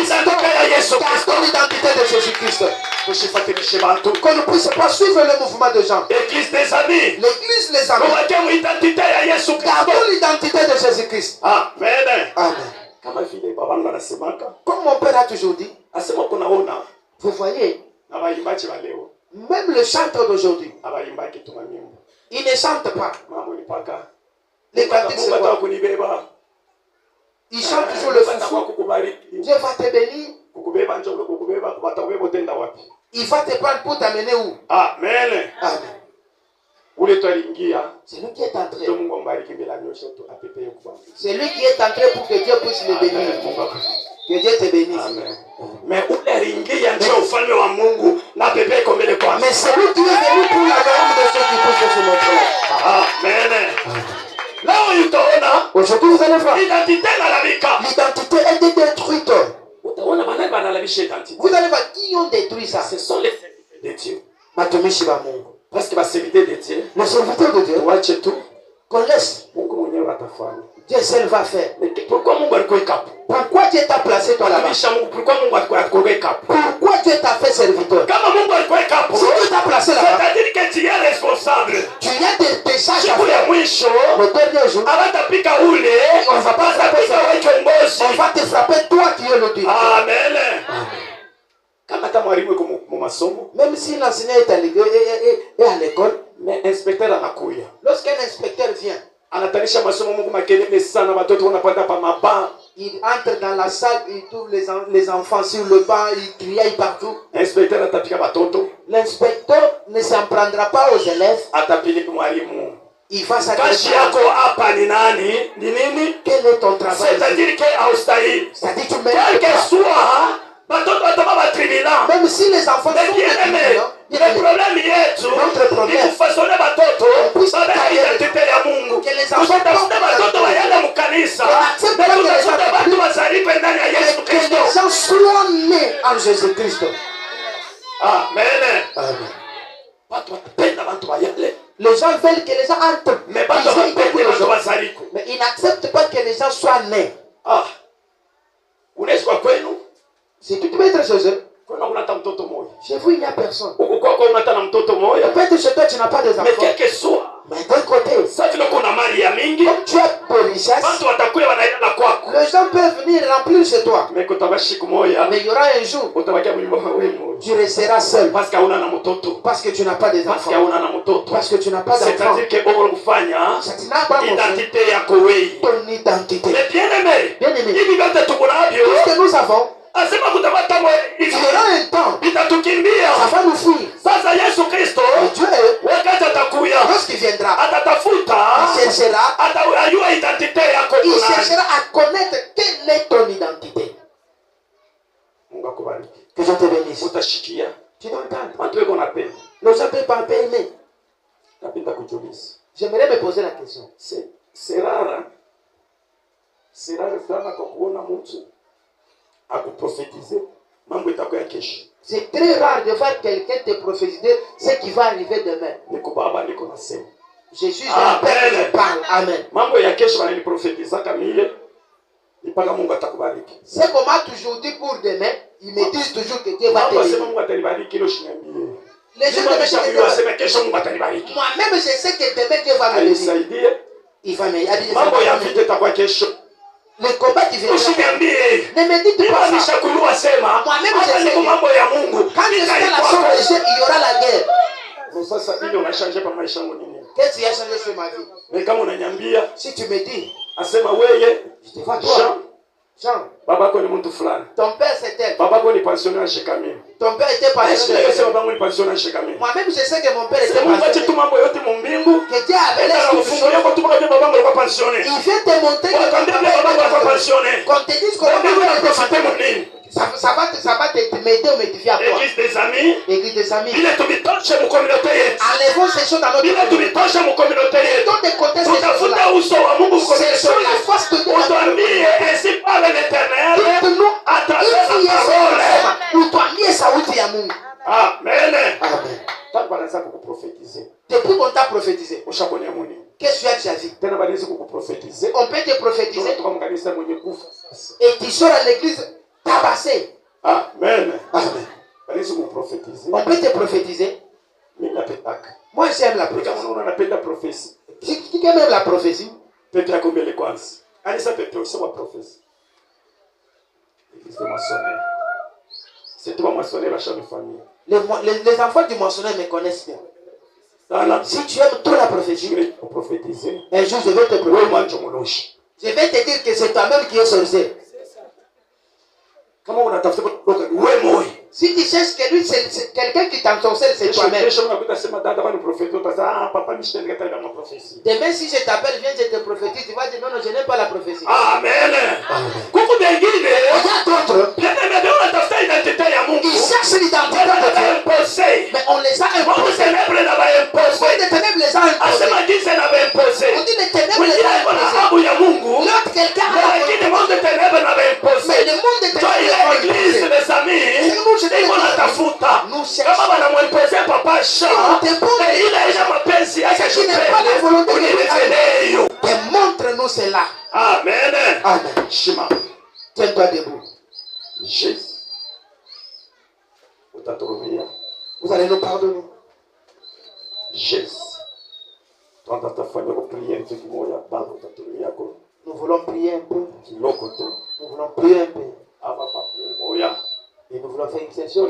S2: identite ya Yesu Kristo.
S1: Gardons l'identité de Jésus-Christ.
S2: Tusifuatilishe bantu.
S1: Qu'on ne puisse pas suivre le mouvement de gens.
S2: Église des amis.
S1: L'église, les amis,
S2: Tuweke identite ya Yesu Kristo.
S1: gardons l'identité de Jésus-Christ.
S2: Amen.
S1: Amen.
S2: Kama vile babangu anasemaka,
S1: Comme mon père a toujours dit,
S2: asema kunaona
S1: vous voyez,
S2: na waimbaji wa leo
S1: même le chanteur d'aujourd'hui,
S2: abaimbaki tuma nyimbo.
S1: il ne chante pas.
S2: Mambo ni paka.
S1: Les cantiques, c'est
S2: Mungu ataka
S1: quoi?
S2: kunibeba.
S1: Il chante toujours le
S2: Mungu ataka
S1: foufou.
S2: kukubariki.
S1: Dieu va te bénir.
S2: Kukubeba njoo kukubeba watakubeba utenda wapi?
S1: Il va te prendre pour t'amener où?
S2: Amen.
S1: Amen.
S2: Ule twalingia
S1: C'est lui qui est entré.
S2: ndio Mungu ambariki bila nyosho tu apepeye kubariki.
S1: C'est lui qui est entré pour que Dieu puisse le bénir.
S2: Mungu akubariki.
S1: Que Dieu te bénisse.
S2: Amen. Mais ule aliingia ndio ufalme wa Mungu na pepe iko mbele kwa.
S1: Mais c'est lui qui est venu pour la grande de ceux qui poussent sur notre frère.
S2: Amen. Leo utaona
S1: Aujourd'hui, vous allez voir.
S2: identite inaharibika.
S1: L'identité est détruite.
S2: Utaona manani banalabisha identite.
S1: Vous allez voir qui ont détruit ça.
S2: Ce sont les serviteurs de Dieu.
S1: Matumishi wa Mungu.
S2: Parce que serviteurs de Dieu,
S1: Les serviteurs de Dieu,
S2: tuache tu
S1: qu'on laisse.
S2: Mungu mwenyewe atafanya.
S1: Dieu seul va faire.
S2: Mais pourquoi Mungu alikuweka hapo?
S1: Pourquoi Dieu t'a placé toi là-bas?
S2: Tumisha Mungu, pourquoi Mungu alikuweka hapo?
S1: Pourquoi Dieu t'a fait serviteur?
S2: Kama Mungu alikuweka hapo,
S1: Si Dieu t'a placé là-bas,
S2: c'est-à-dire que tu es responsable.
S1: tu as des charges à
S2: Siku ya
S1: faire.
S2: mwisho
S1: Le dernier jour,
S2: abatapika ule,
S1: on va pas
S2: watapika wewe kiongozi.
S1: on va te frapper toi qui es le directeur.
S2: Amen. Kama hata mwalimu yuko mu masomo,
S1: Même si l'enseignant est à l'école,
S2: mais inspecteur anakuya.
S1: lorsqu'un inspecteur vient,
S2: Anatanisha masomo Mungu makelele sana, watoto wanapanda pa maba.
S1: il entre dans la salle, il trouve les enfants sur le banc, il criaille partout.
S2: Inspecteur atapika watoto,
S1: L'inspecteur ne s'en prendra pas aux élèves.
S2: atapilika mwalimu.
S1: Il va
S2: Kazi
S1: s'adresser à
S2: yako hapa ni nani? Ni nini?
S1: quel est ton travail?
S2: C'est-à-dire que haustahili.
S1: C'est-à-dire tu
S2: Quel
S1: mérites
S2: que
S1: pas.
S2: soit, watoto watama batribila.
S1: Même si les enfants
S2: Mais
S1: sont
S2: bien aimé,
S1: des
S2: le problème yetu
S1: Notre problème.
S2: ni kufasone watoto babe identite ya Mungu.
S1: Que les enfants
S2: Tutatafuta
S1: portent
S2: watoto
S1: la
S2: waende mukanisa.
S1: accepte
S2: Na
S1: pas que les
S2: tutafuta
S1: enfants-
S2: watu wazalipe ndani ya Yesu
S1: que
S2: Kristo.
S1: les gens soient nés en Jésus-Christ.
S2: Amen.
S1: Amen.
S2: Watu watapenda watu wayale.
S1: Les gens veulent que les gens entrent.
S2: Mais watu
S1: Ils ont
S2: wapende
S1: compris les
S2: watu
S1: gens.
S2: wazaliko.
S1: Mais Il n'accepte pas que les gens soient nés.
S2: Ah. Unaishi kwa kwenu?
S1: Si tu peux être chez eux.
S2: Kuna unata mtoto mmoja.
S1: Chez vous, il n'y a personne.
S2: Huko kwako unata na mtoto mmoja.
S1: Peut-être chez toi, tu n'as pas des enfants.
S2: Mais quel que soit.
S1: Mais d'un côté,
S2: sasa vile kuna mali ya mingi,
S1: comme tu as peu de richesse,
S2: watu watakuwa wanaenda na kwako.
S1: Les gens peuvent venir remplir chez toi.
S2: Mais kutabashi siku moja,
S1: mais il y aura un jour,
S2: utabakia mnyumba wewe.
S1: tu resteras seul.
S2: Parce que hauna na mtoto.
S1: Parce que tu n'as pas des
S2: Parce
S1: enfants.
S2: que hauna na mtoto.
S1: Parce que tu n'as pas d'enfants.
S2: C'est-à-dire que on kufanya identité yako wewe.
S1: Ton identité.
S2: Mais bien aimé.
S1: Bien aimé.
S2: Hivi vyote tukunavyo.
S1: Tout ce que nous avons,
S2: asema kutabata mwe
S1: il y aura un temps,
S2: itatukimbia.
S1: ça va nous fuir.
S2: Sasa Yesu Kristo,
S1: Dieu,
S2: wakati atakuya,
S1: lorsqu'il viendra,
S2: atatafuta,
S1: il cherchera,
S2: atajua identité yako.
S1: il cherchera à connaître quelle est ton identité.
S2: Mungu akubariki.
S1: Que je te bénisse.
S2: Utashikia.
S1: Tu dois entendre.
S2: Watu weko napenda.
S1: Les gens peuvent pas aimer.
S2: Napenda kujiuliza.
S1: J'aimerais me poser la question.
S2: C'est rare sana kwa kuona mtu akuprofetize mambo itakuwa kesho.
S1: C'est très rare de voir quelqu'un te prophétiser ce qui va arriver demain.
S2: Niko baba niko nasema.
S1: Jésus un père qui parle. Amen.
S2: Mambo ya kesho wananiprofetiza kamile. Ipaka Mungu atakubariki.
S1: C'est qu'on m'a toujours dit pour demain, ils me disent toujours que Dieu va te bénir.
S2: Mungu atanibariki leo shiniambie.
S1: Les gens me
S2: disent kesho Mungu atanibariki.
S1: Moi-même je sais que demain Dieu va me bénir. Il va m'aider.
S2: Mambo ya vita itakuwa kesho.
S1: Le combat qui vient.
S2: Ne
S1: me dites pas ça.
S2: Moi-même je sais que
S1: mambo ya Mungu. Quand je fais la somme des jeux, il y aura la guerre.
S2: Sasa ile unachangea pa maisha yangu nini?
S1: Qu'est-ce qui a changé sur ma vie?
S2: Mais kama unaniambia,
S1: si tu me dis,
S2: asema wewe,
S1: je te vois toi. Jean,
S2: babako ni mtu fulani.
S1: Ton père c'était.
S2: Babako ni pensionnaire chez Camille.
S1: Ton père était pensionnaire.
S2: Est-ce que babako ni pensionnaire chez Camille?
S1: Moi-même je sais que mon père était pensionnaire.
S2: Que Dieu avait laissé tout il
S1: vient te montrer que ton père était pensionnaire. Quand te dise comment ça va m'aider ou m'édifier à toi.
S2: Église des amis.
S1: Église des amis.
S2: Il est tubitoshe mu communauté yetu.
S1: Enlevons ces choses dans notre
S2: communauté. Il est tubitoshe mu communauté yetu.
S1: Dans des côtés c'est
S2: tutafuta uso wa Mungu kwa
S1: c'est sur la face de Dieu.
S2: Utwambie ainsi parle l'Éternel à travers la parole.
S1: Utwambie sauti ya Mungu.
S2: Amen.
S1: Amen.
S2: Tangu wanaanza kukuprofetize.
S1: Depuis qu'on t'a prophétisé.
S2: Ushaponia muni.
S1: Qu'est-ce que tu as déjà vu?
S2: Tena balizi kukuprofetize.
S1: On peut te prophétiser.
S2: Kutoka mkanisa mwenye kufa.
S1: Et tu sors à l'église tabassé.
S2: Amen.
S1: Amen.
S2: Balizi kukuprofetize.
S1: On peut te prophétiser.
S2: Mimi napendaka.
S1: Moi j'aime la prophétie.
S2: Kama unaona napenda prophétie.
S1: Qui aime la prophétie?
S2: Pepe yako mbele kwanza. Alisa pepe usema prophétie. Église de maçonnerie. C'est toi maçonnerie la chambre de famille.
S1: Les enfants du maçonnerie me connaissent bien. Si tu aimes trop la prophétie, un jour je vais te prophétiser. Je vais te dire que c'est toi-même qui es sorcier. Si tu cherches que lui, c'est quelqu'un qui t'ensorcelle, c'est toi-même. Demain, si je t'appelle, viens, je te prophétise, tu vas dire non, je n'aime pas la prophétie.
S2: Amen.
S1: Ils cherchent l'identité de Dieu. Mais on les a imposés. Les ténèbres les a imposés. On dit les ténèbres les a imposés. L'autre quelqu'un a imposé. Mais le monde des ténèbres les a imposés. Nous cherchons. Montre-nous cela.
S2: Amen.
S1: Amen.
S2: Shema.
S1: Tiens-toi debout.
S2: Jésus.
S1: Vous allez nous pardonner.
S2: Jésus. Nous
S1: voulons prier un peu. Nous voulons prier un peu. Et nous voulons faire une session.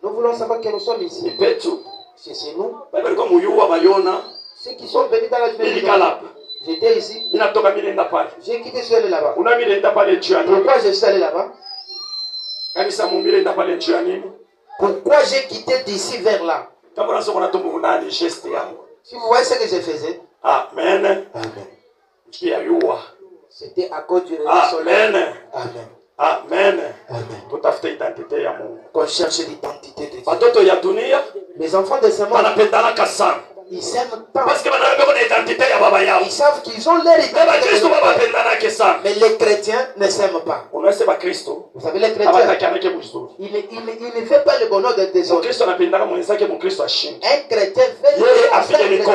S1: Nous voulons savoir que nous sommes ici. C'est chez nous. Ceux qui sont venus dans la journée. J'étais ici. J'ai quitté, je suis allé là-bas. Pourquoi je suis allé là-bas? Pourquoi j'ai quitté d'ici vers là? Si vous voyez ce que je faisais.
S2: Amen.
S1: Amen. C'était à cause du réveil solaire.
S2: Amen. Amen. Amen.
S1: Qu'on cherche l'identité de Dieu. Les enfants de ce monde, ils s'aiment tant. Ils savent qu'ils ont leur identité. Mais les chrétiens ne s'aiment pas. Vous savez, les chrétiens, il ne fait pas le bonheur de tes autres. Un chrétien veut